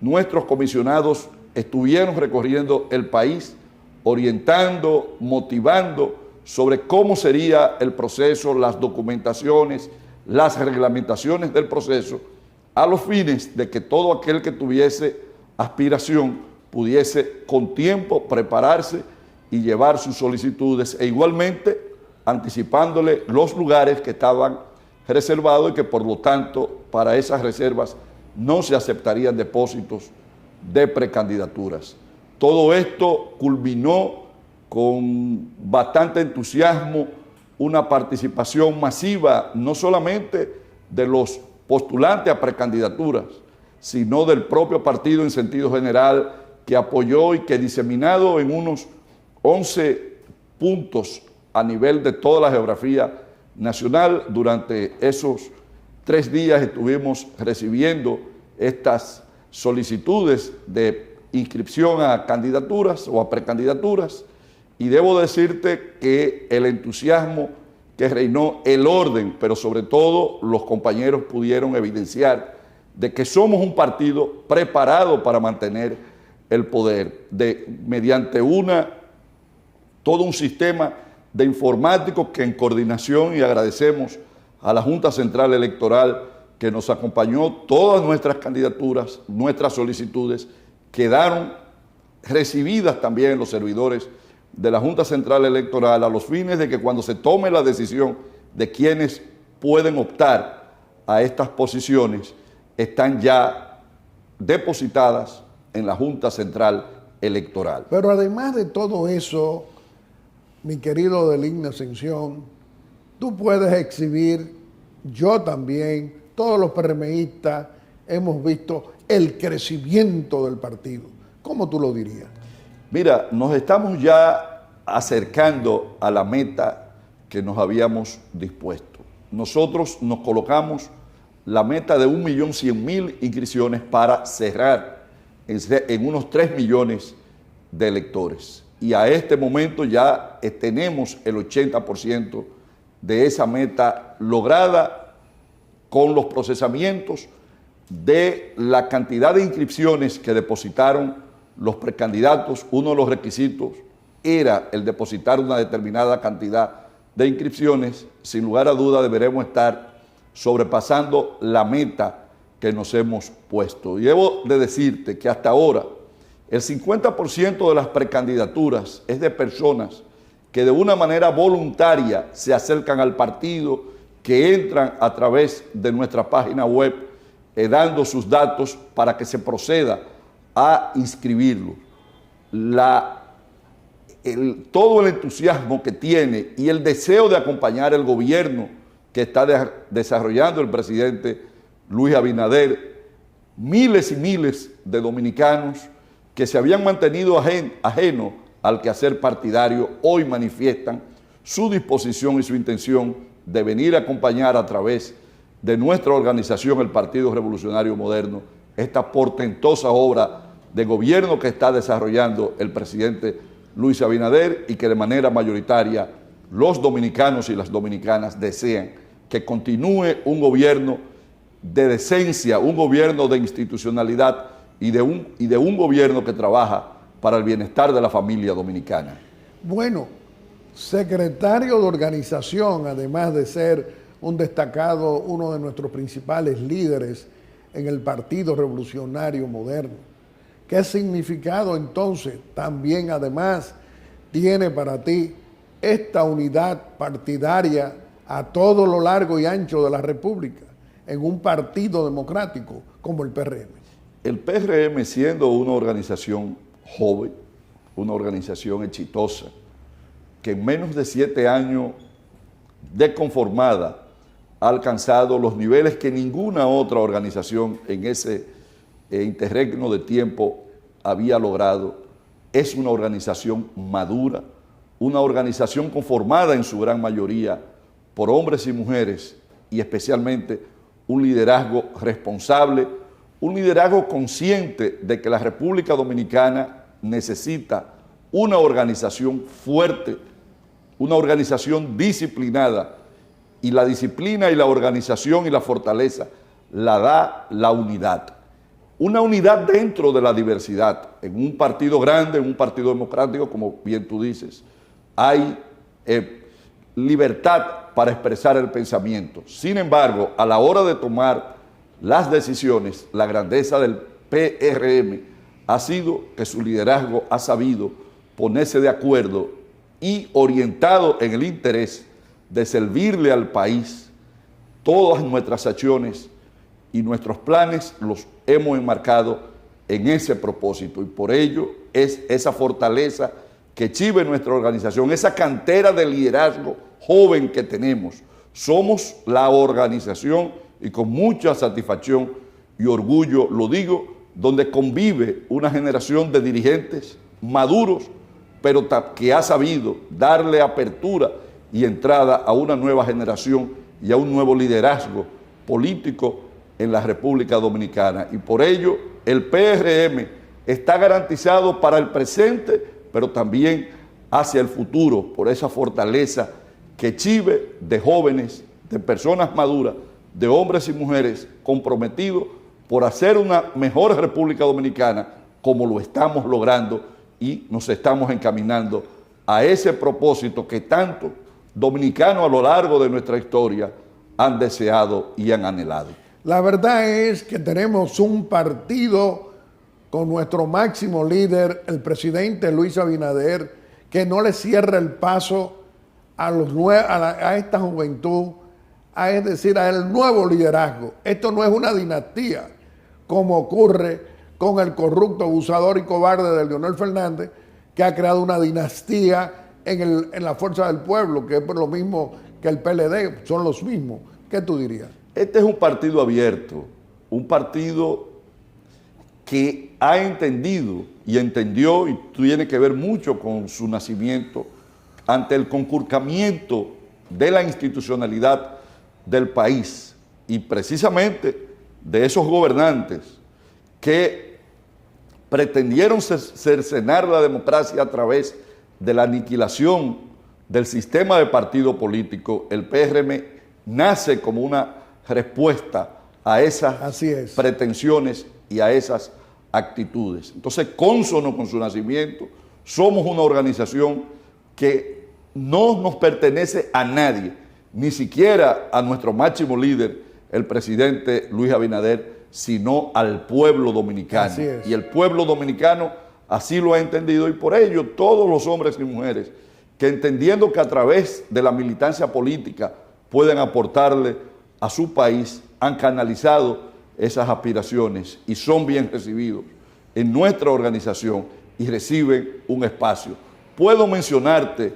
nuestros comisionados estuvieron recorriendo el país, orientando, motivando sobre cómo sería el proceso, las documentaciones, las reglamentaciones del proceso, a los fines de que todo aquel que tuviese aspiración pudiese con tiempo prepararse y llevar sus solicitudes, e igualmente anticipándole los lugares que estaban reservados y que por lo tanto para esas reservas no se aceptarían depósitos de precandidaturas. Todo esto culminó con bastante entusiasmo, una participación masiva, no solamente de los postulantes a precandidaturas, sino del propio partido en sentido general, que apoyó y que diseminado en unos 11 puntos a nivel de toda la geografía nacional, durante esos 3 días estuvimos recibiendo estas solicitudes de inscripción a candidaturas o a precandidaturas, y debo decirte que el entusiasmo que reinó, el orden, pero sobre todo los compañeros pudieron evidenciar de que somos un partido preparado para mantener el poder, mediante todo un sistema de informáticos que en coordinación, y agradecemos a la Junta Central Electoral que nos acompañó, todas nuestras candidaturas, nuestras solicitudes quedaron recibidas también en los servidores de la Junta Central Electoral, a los fines de que cuando se tome la decisión de quienes pueden optar a estas posiciones, están ya depositadas en la Junta Central Electoral. Pero además de todo eso, mi querido Deligno Ascensión, tú puedes exhibir, yo también, todos los PRMistas hemos visto el crecimiento del partido. ¿Cómo tú lo dirías? Mira, nos estamos ya acercando a la meta que nos habíamos dispuesto. Nosotros nos colocamos la meta de 1.100.000 inscripciones para cerrar en unos 3 millones de electores. Y a este momento ya tenemos el 80% de esa meta lograda con los procesamientos de la cantidad de inscripciones que depositaron los precandidatos. Uno de los requisitos era el depositar una determinada cantidad de inscripciones. Sin lugar a duda deberemos estar sobrepasando la meta que nos hemos puesto. Y debo de decirte que hasta ahora el 50% de las precandidaturas es de personas que de una manera voluntaria se acercan al partido, que entran a través de nuestra página web dando sus datos para que se proceda a inscribirlo. Todo el entusiasmo que tiene y el deseo de acompañar el gobierno que está desarrollando el presidente Luis Abinader, miles y miles de dominicanos que se habían mantenido ajenos al quehacer partidario, hoy manifiestan su disposición y su intención de venir a acompañar a través de nuestra organización, el Partido Revolucionario Moderno, esta portentosa obra de gobierno que está desarrollando el presidente Luis Abinader, y que de manera mayoritaria los dominicanos y las dominicanas desean que continúe un gobierno de decencia, un gobierno de institucionalidad y de un gobierno que trabaja para el bienestar de la familia dominicana. Bueno, secretario de organización, además de ser un destacado, uno de nuestros principales líderes en el Partido Revolucionario Moderno. ¿Qué significado entonces también además tiene para ti esta unidad partidaria a todo lo largo y ancho de la República en un partido democrático como el PRM? El PRM, siendo una organización joven, una organización exitosa, que en menos de 7 años de conformada ha alcanzado los niveles que ninguna otra organización en ese interregno de tiempo había logrado, es una organización madura, una organización conformada en su gran mayoría por hombres y mujeres, y especialmente un liderazgo responsable, un liderazgo consciente de que la República Dominicana necesita una organización fuerte, una organización disciplinada, y la disciplina y la organización y la fortaleza la da la unidad. Una unidad dentro de la diversidad. En un partido grande, en un partido democrático, como bien tú dices, hay libertad para expresar el pensamiento. Sin embargo, a la hora de tomar las decisiones, la grandeza del PRM ha sido que su liderazgo ha sabido ponerse de acuerdo y orientado en el interés de servirle al país. Todas nuestras acciones y nuestros planes los hemos enmarcado en ese propósito, y por ello es esa fortaleza que exhibe nuestra organización, esa cantera de liderazgo joven que tenemos. Somos la organización, y con mucha satisfacción y orgullo lo digo, donde convive una generación de dirigentes maduros, pero que ha sabido darle apertura y entrada a una nueva generación y a un nuevo liderazgo político en la República Dominicana. Y por ello el PRM está garantizado para el presente, pero también hacia el futuro, por esa fortaleza que exhibe de jóvenes, de personas maduras, de hombres y mujeres comprometidos por hacer una mejor República Dominicana, como lo estamos logrando, y nos estamos encaminando a ese propósito que tanto dominicanos a lo largo de nuestra historia han deseado y han anhelado. La verdad es que tenemos un partido con nuestro máximo líder, el presidente Luis Abinader, que no le cierra el paso a esta juventud, es decir, al nuevo liderazgo. Esto no es una dinastía, como ocurre con el corrupto, abusador y cobarde de Leonel Fernández, que ha creado una dinastía en la Fuerza del Pueblo, que es lo mismo que el PLD, son los mismos. ¿Qué tú dirías? Este es un partido abierto, un partido que ha entendido y entendió, y tiene que ver mucho con su nacimiento, ante el conculcamiento de la institucionalidad del país, y precisamente de esos gobernantes que pretendieron cercenar la democracia a través de la aniquilación del sistema de partido político. El PRM nace como una respuesta a esas pretensiones y a esas actitudes. Entonces, cónsono con su nacimiento, somos una organización que no nos pertenece a nadie, ni siquiera a nuestro máximo líder, el presidente Luis Abinader, sino al pueblo dominicano. Y el pueblo dominicano así lo ha entendido, y por ello todos los hombres y mujeres que, entendiendo que a través de la militancia política pueden aportarle a su país, han canalizado esas aspiraciones y son bien recibidos en nuestra organización y reciben un espacio. Puedo mencionarte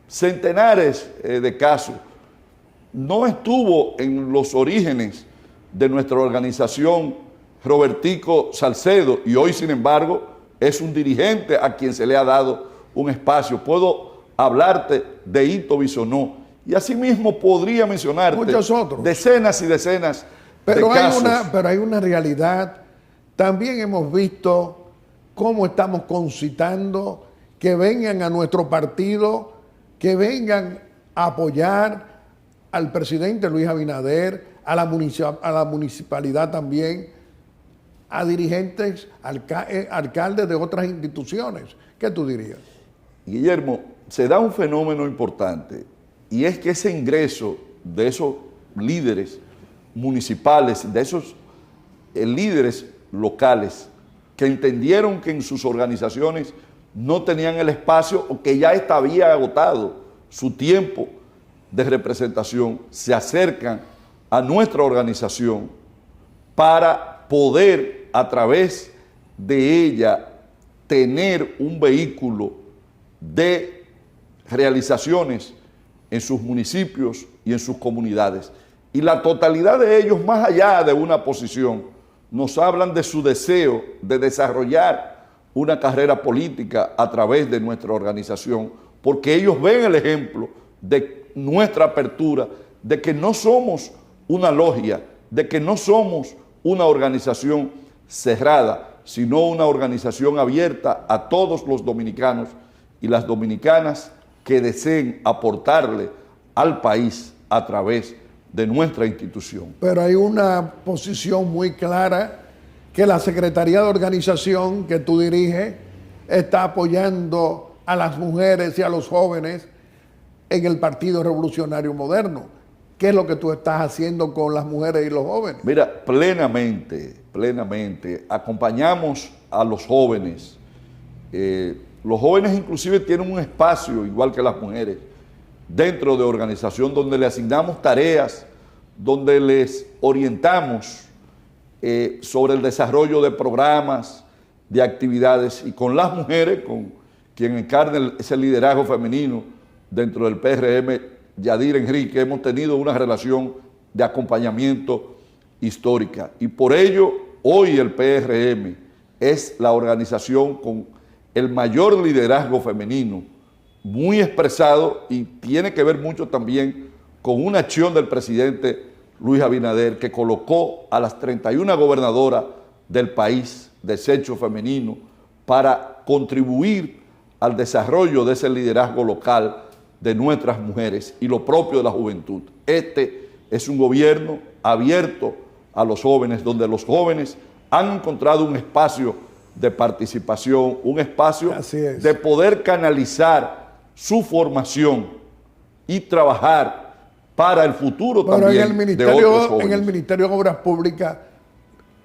centenares de casos. No estuvo en los orígenes de nuestra organización Robertico Salcedo, y hoy, sin embargo, es un dirigente a quien se le ha dado un espacio. Puedo hablarte de Hito Bisonó, y asimismo podría mencionarte muchos otros, decenas y decenas de casos. Pero hay una realidad. También hemos visto cómo estamos concitando que vengan a nuestro partido, que vengan a apoyar al presidente Luis Abinader, a la municipalidad también, a dirigentes, alcaldes de otras instituciones. ¿Qué tú dirías? Guillermo, se da un fenómeno importante, y es que ese ingreso de esos líderes municipales, de esos líderes locales que entendieron que en sus organizaciones no tenían el espacio o que ya había agotado su tiempo de representación, se acercan a nuestra organización para poder a través de ella tener un vehículo de realizaciones en sus municipios y en sus comunidades. Y la totalidad de ellos, más allá de una posición, nos hablan de su deseo de desarrollar una carrera política a través de nuestra organización, porque ellos ven el ejemplo de nuestra apertura, de que no somos una logia, de que no somos una organización cerrada, sino una organización abierta a todos los dominicanos y las dominicanas que deseen aportarle al país a través de nuestra institución. Pero hay una posición muy clara que la Secretaría de Organización que tú diriges está apoyando a las mujeres y a los jóvenes en el Partido Revolucionario Moderno. ¿Qué es lo que tú estás haciendo con las mujeres y los jóvenes? Mira, plenamente, acompañamos a los jóvenes. Los jóvenes inclusive tienen un espacio, igual que las mujeres, dentro de organización donde le asignamos tareas, donde les orientamos sobre el desarrollo de programas, de actividades, y con las mujeres, con quien encarna ese liderazgo femenino dentro del PRM, Yadira Enrique, hemos tenido una relación de acompañamiento histórica. Y por ello, hoy el PRM es la organización con el mayor liderazgo femenino, muy expresado, y tiene que ver mucho también con una acción del presidente Luis Abinader, que colocó a las 31 gobernadoras del país de sexo femenino para contribuir al desarrollo de ese liderazgo local de nuestras mujeres y lo propio de la juventud. Este es un gobierno abierto a los jóvenes, donde los jóvenes han encontrado un espacio de participación, un espacio de poder canalizar su formación y trabajar para el futuro. Pero también de otros jóvenes. En el Ministerio de Obras Públicas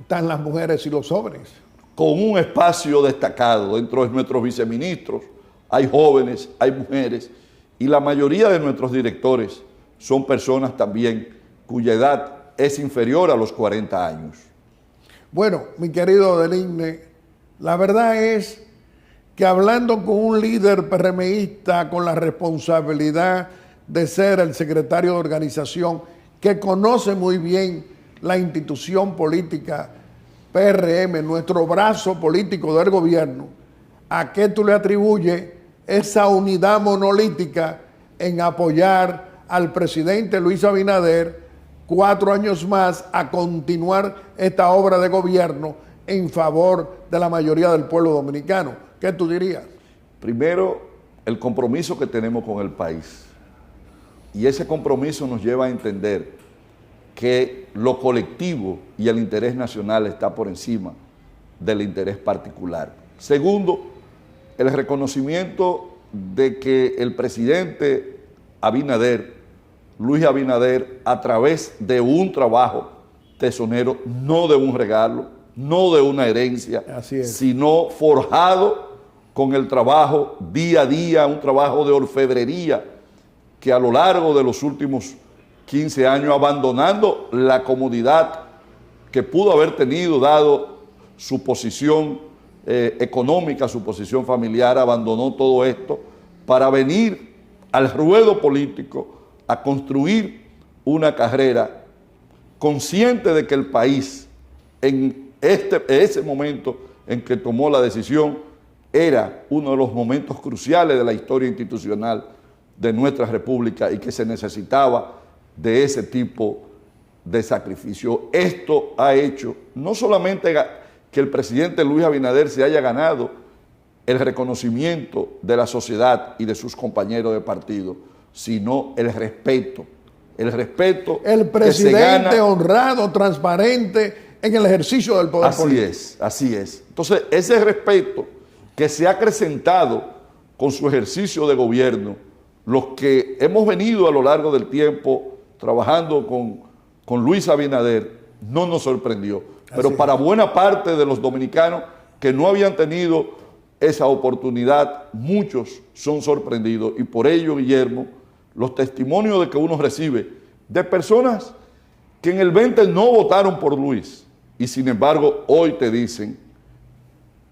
están las mujeres y los jóvenes. Con un espacio destacado dentro de nuestros viceministros, hay jóvenes, hay mujeres, y la mayoría de nuestros directores son personas también cuya edad es inferior a los 40 años. Bueno, mi querido Deligne, la verdad es que hablando con un líder PRMista con la responsabilidad de ser el secretario de organización, que conoce muy bien la institución política PRM, nuestro brazo político del gobierno, ¿a qué tú le atribuyes esa unidad monolítica en apoyar al presidente Luis Abinader 4 años más a continuar esta obra de gobierno en favor de la mayoría del pueblo dominicano? ¿Qué tú dirías? Primero, el compromiso que tenemos con el país. Y ese compromiso nos lleva a entender que lo colectivo y el interés nacional está por encima del interés particular. Segundo, el reconocimiento de que el presidente Abinader, Luis Abinader, a través de un trabajo tesonero, no de un regalo, no de una herencia, sino forjado con el trabajo día a día, un trabajo de orfebrería, que a lo largo de los últimos 15 años, abandonando la comodidad que pudo haber tenido dado su posición económica, su posición familiar, abandonó todo esto para venir al ruedo político a construir una carrera consciente de que el país en ese momento en que tomó la decisión era uno de los momentos cruciales de la historia institucional de nuestra república y que se necesitaba de ese tipo de sacrificio. Esto ha hecho no solamente que el presidente Luis Abinader se haya ganado el reconocimiento de la sociedad y de sus compañeros de partido, sino el respeto. El respeto. El presidente honrado, transparente en el ejercicio del poder político. Así es. Entonces, ese respeto que se ha acrecentado con su ejercicio de gobierno, los que hemos venido a lo largo del tiempo trabajando con Luis Abinader, no nos sorprendió. Pero para buena parte de los dominicanos que no habían tenido esa oportunidad, muchos son sorprendidos. Y por ello, Guillermo, los testimonios de que uno recibe de personas que en el 20 no votaron por Luis y sin embargo hoy te dicen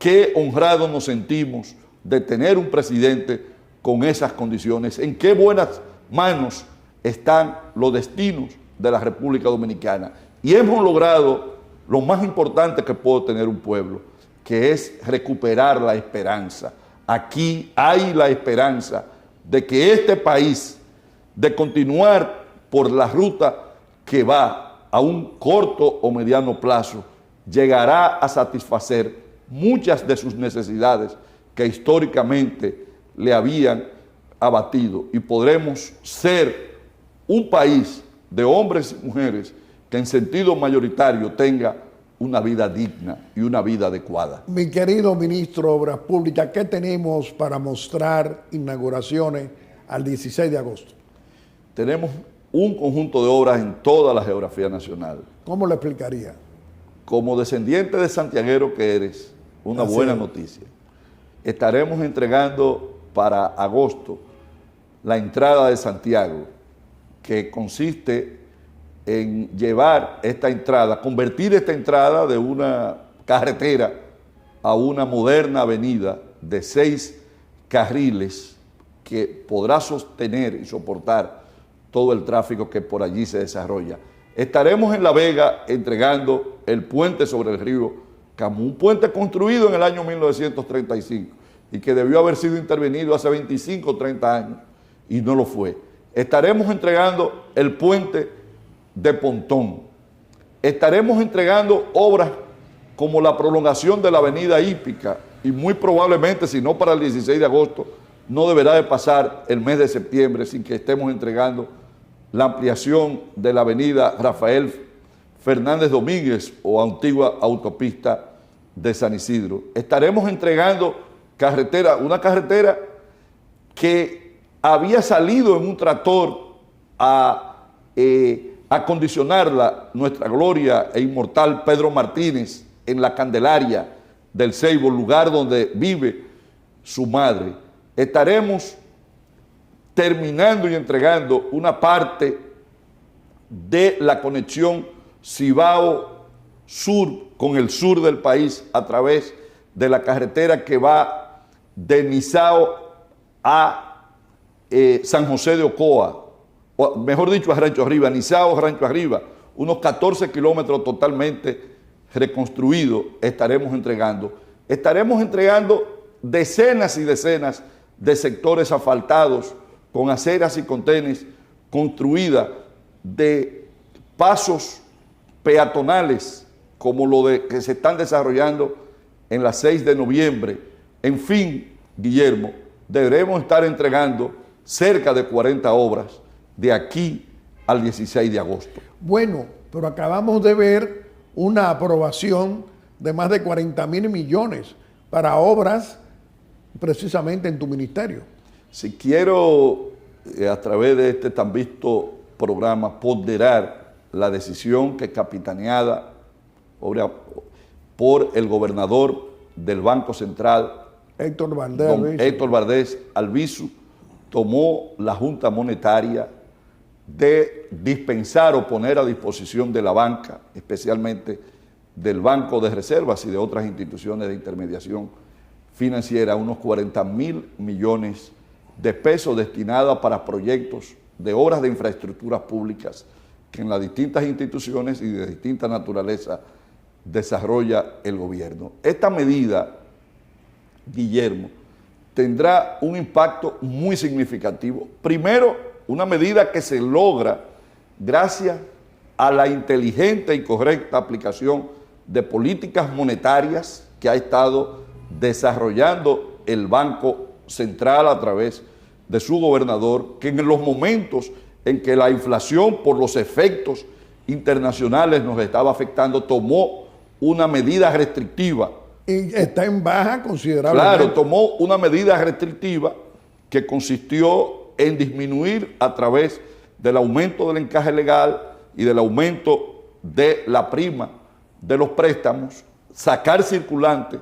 qué honrados nos sentimos de tener un presidente con esas condiciones, en qué buenas manos están los destinos de la República Dominicana. Y hemos logrado lo más importante que puede tener un pueblo, que es recuperar la esperanza. Aquí hay la esperanza de que este país, de continuar por la ruta que va a un corto o mediano plazo, llegará a satisfacer muchas de sus necesidades que históricamente le habían abatido, y podremos ser un país de hombres y mujeres que en sentido mayoritario tenga una vida digna y una vida adecuada. Mi querido ministro de Obras Públicas, ¿qué tenemos para mostrar inauguraciones al 16 de agosto? Tenemos un conjunto de obras en toda la geografía nacional. ¿Cómo lo explicaría? Como descendiente de santiaguero que eres, una buena noticia. Estaremos entregando para agosto la entrada de Santiago, que consiste en llevar esta entrada, convertir esta entrada de una carretera a una moderna avenida de 6 carriles que podrá sostener y soportar todo el tráfico que por allí se desarrolla. Estaremos en La Vega entregando el puente sobre el río Camus, un puente construido en el año 1935 y que debió haber sido intervenido hace 25 o 30 años y no lo fue. Estaremos entregando el puente de Pontón. Estaremos entregando obras como la prolongación de la avenida Hípica y muy probablemente, si no para el 16 de agosto, no deberá de pasar el mes de septiembre sin que estemos entregando la ampliación de la avenida Rafael Fernández Domínguez o antigua autopista de San Isidro. Estaremos entregando una carretera que había salido en un tractor a acondicionarla nuestra gloria e inmortal Pedro Martínez en la Candelaria del Ceibo, lugar donde vive su madre. Estaremos terminando y entregando una parte de la conexión Cibao Sur con el sur del país a través de la carretera que va de Nizao a San José de Ocoa, o mejor dicho, a Rancho Arriba, Nizao, Rancho Arriba, unos 14 kilómetros totalmente reconstruidos estaremos entregando. Estaremos entregando decenas y decenas de sectores asfaltados con aceras y contenes construidas, de pasos peatonales como lo que se están desarrollando en la 6 de noviembre. En fin, Guillermo, deberemos estar entregando cerca de 40 obras de aquí al 16 de agosto. Bueno, pero acabamos de ver una aprobación de más de 40,000 millones para obras precisamente en tu ministerio. Si quiero, a través de este tan visto programa, ponderar la decisión que capitaneada por el gobernador del Banco Central, Héctor Valdés Albizu, tomó la Junta Monetaria de dispensar o poner a disposición de la banca, especialmente del Banco de Reservas y de otras instituciones de intermediación financiera, unos 40,000 millones de pesos destinados para proyectos de obras de infraestructuras públicas que en las distintas instituciones y de distinta naturaleza desarrolla el gobierno. Esta medida, Guillermo, tendrá un impacto muy significativo. Primero, una medida que se logra gracias a la inteligente y correcta aplicación de políticas monetarias que ha estado desarrollando el Banco Central a través de su gobernador, que en los momentos en que la inflación por los efectos internacionales nos estaba afectando, tomó una medida restrictiva. Y está en baja considerablemente. Claro, tomó una medida restrictiva que consistió en disminuir a través del aumento del encaje legal y del aumento de la prima de los préstamos, sacar circulante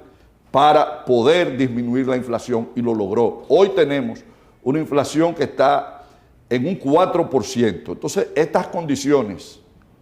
para poder disminuir la inflación, y lo logró. Hoy tenemos una inflación que está en un 4%. Entonces, estas condiciones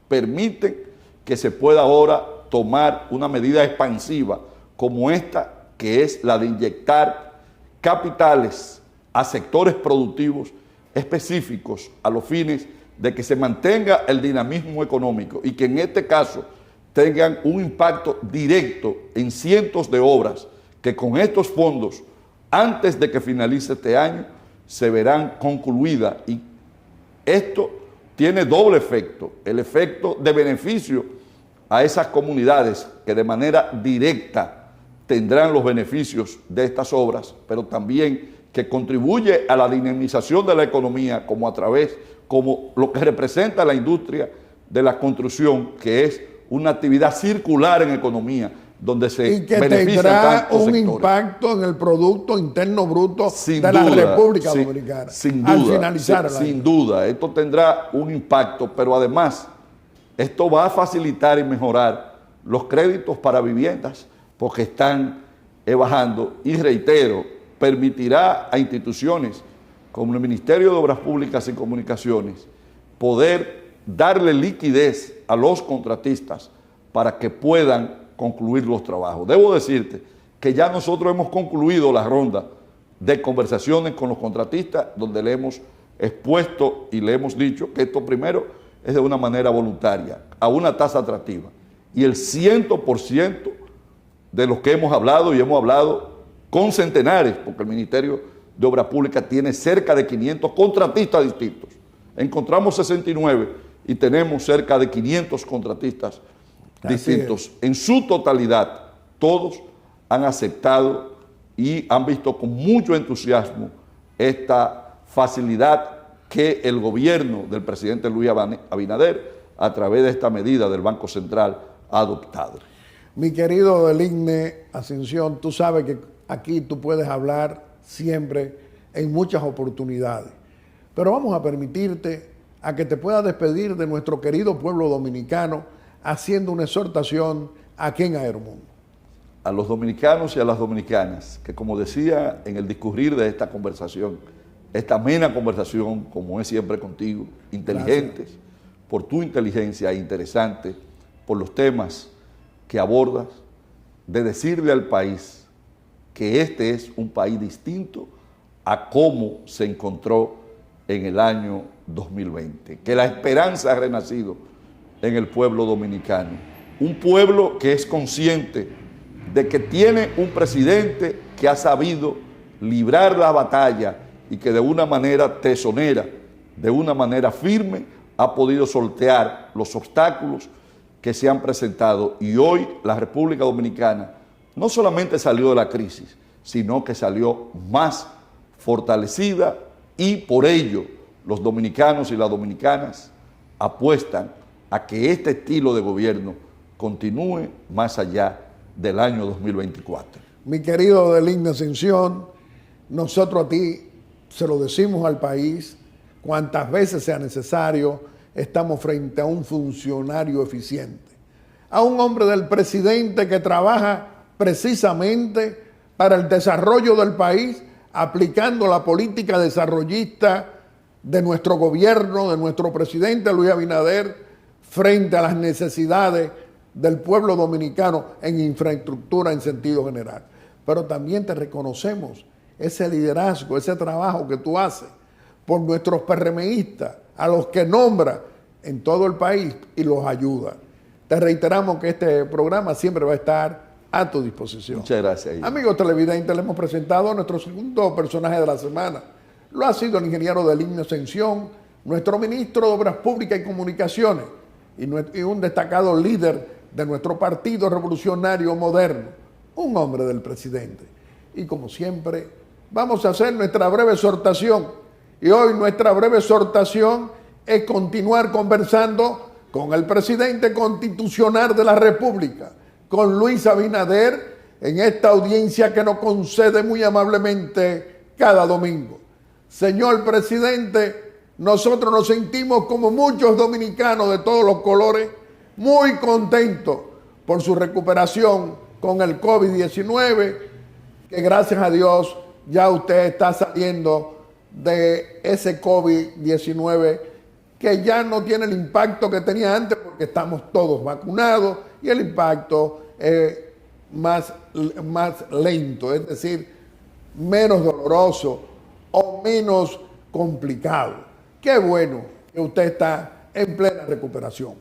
permiten que se pueda ahora tomar una medida expansiva como esta, que es la de inyectar capitales a sectores productivos específicos a los fines de que se mantenga el dinamismo económico y que en este caso tengan un impacto directo en cientos de obras que con estos fondos, antes de que finalice este año, se verán concluidas. Y esto tiene doble efecto: el efecto de beneficio a esas comunidades que de manera directa tendrán los beneficios de estas obras, pero también que contribuye a la dinamización de la economía como lo que representa la industria de la construcción, que es una actividad circular en economía, donde se y que benefician tendrá tantos un sectores. Impacto en el Producto Interno Bruto Sin de duda, la República Dominicana. Sin al duda, finalizar el año. sin duda, esto tendrá un impacto, pero además esto va a facilitar y mejorar los créditos para viviendas, porque están bajando, y reitero, permitirá a instituciones como el Ministerio de Obras Públicas y Comunicaciones poder darle liquidez a los contratistas para que puedan concluir los trabajos. Debo decirte que ya nosotros hemos concluido la ronda de conversaciones con los contratistas, donde le hemos expuesto y le hemos dicho que esto primero es de una manera voluntaria, a una tasa atractiva, y el 100% de los que hemos hablado, y hemos hablado con centenares, porque el Ministerio de Obras Públicas tiene cerca de 500 contratistas distintos. Encontramos 69 y tenemos cerca de 500 contratistas distintos. En su totalidad, todos han aceptado y han visto con mucho entusiasmo esta facilidad que el gobierno del presidente Luis Abinader, a través de esta medida del Banco Central, ha adoptado. Mi querido Deligne Ascensión, tú sabes que aquí tú puedes hablar siempre en muchas oportunidades, pero vamos a permitirte a que te puedas despedir de nuestro querido pueblo dominicano haciendo una exhortación aquí en Aeromundo. A los dominicanos y a las dominicanas, que como decía en el discurrir de esta conversación, esta amena conversación, como es siempre contigo, inteligentes, gracias por tu inteligencia, e interesante por los temas que abordas, de decirle al país que este es un país distinto a cómo se encontró en el año 2020, que la esperanza ha renacido en el pueblo dominicano, un pueblo que es consciente de que tiene un presidente que ha sabido librar la batalla y que de una manera tesonera, de una manera firme, ha podido sortear los obstáculos que se han presentado, y hoy la República Dominicana no solamente salió de la crisis, sino que salió más fortalecida, y por ello los dominicanos y las dominicanas apuestan a que este estilo de gobierno continúe más allá del año 2024. Mi querido Deligne Ascensión, nosotros a ti se lo decimos al país cuantas veces sea necesario. Estamos frente a un funcionario eficiente, a un hombre del presidente que trabaja precisamente para el desarrollo del país, aplicando la política desarrollista de nuestro gobierno, de nuestro presidente Luis Abinader, frente a las necesidades del pueblo dominicano en infraestructura en sentido general. Pero también te reconocemos ese liderazgo, ese trabajo que tú haces por nuestros PRMistas, a los que nombra en todo el país y los ayuda. Te reiteramos que este programa siempre va a estar a tu disposición. Muchas gracias. Amigos televidentes, le hemos presentado a nuestro segundo personaje de la semana. Lo ha sido el ingeniero Deligne Ascensión, nuestro ministro de Obras Públicas y Comunicaciones y un destacado líder de nuestro Partido Revolucionario Moderno, un hombre del presidente. Y como siempre, vamos a hacer nuestra breve exhortación. Y hoy nuestra breve exhortación es continuar conversando con el presidente constitucional de la República, con Luis Abinader, en esta audiencia que nos concede muy amablemente cada domingo. Señor presidente, nosotros nos sentimos como muchos dominicanos de todos los colores, muy contentos por su recuperación con el COVID-19, que gracias a Dios ya usted está saliendo de ese COVID-19 que ya no tiene el impacto que tenía antes porque estamos todos vacunados y el impacto es más lento, es decir, menos doloroso o menos complicado. Qué bueno que usted está en plena recuperación.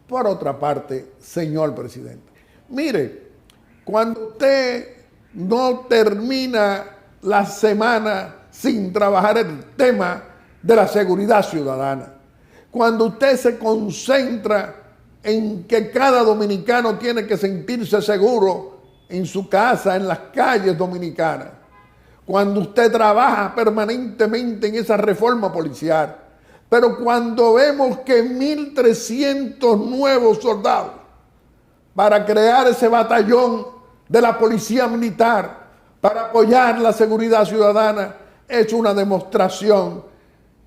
Por otra parte, señor presidente, mire, cuando usted no termina la semana sin trabajar el tema de la seguridad ciudadana, cuando usted se concentra en que cada dominicano tiene que sentirse seguro en su casa, en las calles dominicanas, cuando usted trabaja permanentemente en esa reforma policial, pero cuando vemos que 1.300 nuevos soldados para crear ese batallón de la policía militar, para apoyar la seguridad ciudadana, es una demostración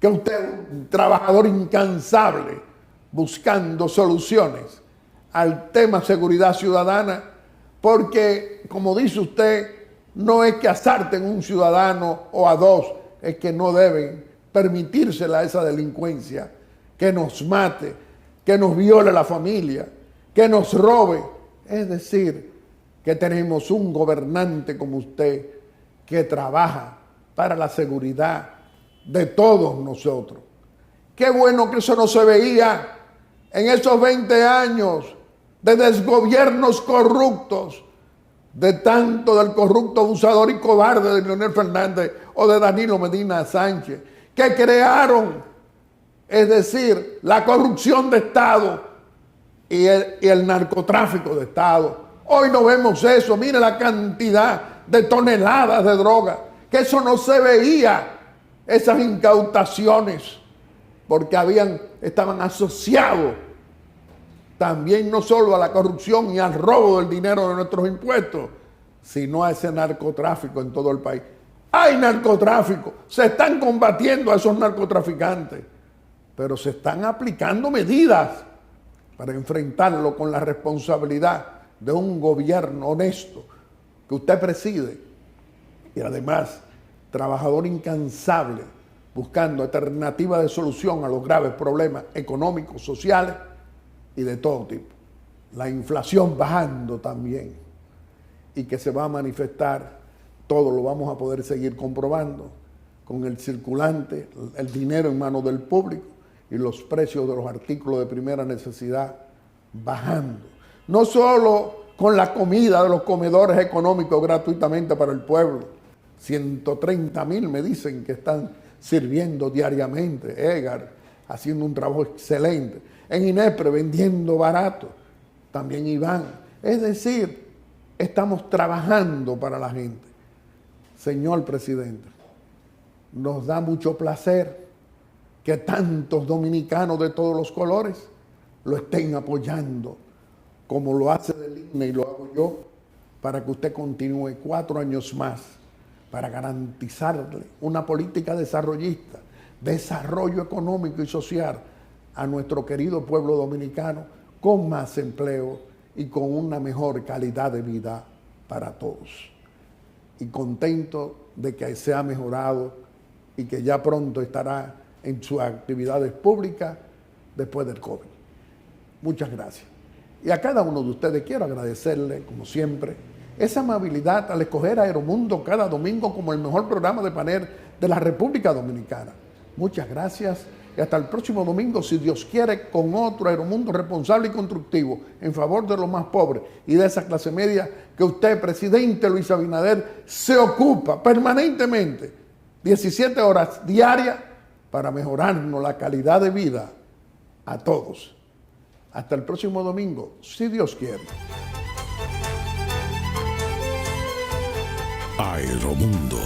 que usted es un trabajador incansable buscando soluciones al tema seguridad ciudadana, porque, como dice usted, no es que asalten un ciudadano o a dos, es que no deben permitírsela esa delincuencia, que nos mate, que nos viole la familia, que nos robe. Es decir, que tenemos un gobernante como usted que trabaja para la seguridad de todos nosotros. Qué bueno que eso no se veía en esos 20 años de desgobiernos corruptos, de tanto del corrupto abusador y cobarde de Leonel Fernández o de Danilo Medina Sánchez, que crearon, es decir, la corrupción de Estado y el narcotráfico de Estado. Hoy no vemos eso. Mire la cantidad de toneladas de droga, que eso no se veía, esas incautaciones, porque estaban asociados también no solo a la corrupción y al robo del dinero de nuestros impuestos, sino a ese narcotráfico en todo el país. Hay narcotráfico, se están combatiendo a esos narcotraficantes, pero se están aplicando medidas para enfrentarlo con la responsabilidad de un gobierno honesto que usted preside y además trabajador incansable buscando alternativas de solución a los graves problemas económicos, sociales y de todo tipo. La inflación bajando también y que se va a manifestar, todo lo vamos a poder seguir comprobando con el circulante, el dinero en manos del público y los precios de los artículos de primera necesidad bajando. No solo con la comida de los comedores económicos gratuitamente para el pueblo, 130,000 me dicen que están sirviendo diariamente, Edgar haciendo un trabajo excelente, en INEPRE vendiendo barato, también Iván. Es decir, estamos trabajando para la gente. Señor presidente, nos da mucho placer que tantos dominicanos de todos los colores lo estén apoyando, como lo hace del INE y lo hago yo, para que usted continúe 4 años más, para garantizarle una política desarrollista, desarrollo económico y social a nuestro querido pueblo dominicano, con más empleo y con una mejor calidad de vida para todos. Y contento de que se ha mejorado y que ya pronto estará en sus actividades públicas después del COVID. Muchas gracias. Y a cada uno de ustedes quiero agradecerle, como siempre, esa amabilidad al escoger a Aeromundo cada domingo como el mejor programa de panel de la República Dominicana. Muchas gracias y hasta el próximo domingo, si Dios quiere, con otro Aeromundo responsable y constructivo en favor de los más pobres y de esa clase media que usted, presidente Luis Abinader, se ocupa permanentemente, 17 horas diarias, para mejorarnos la calidad de vida a todos. Hasta el próximo domingo, si Dios quiere. Aeromundo.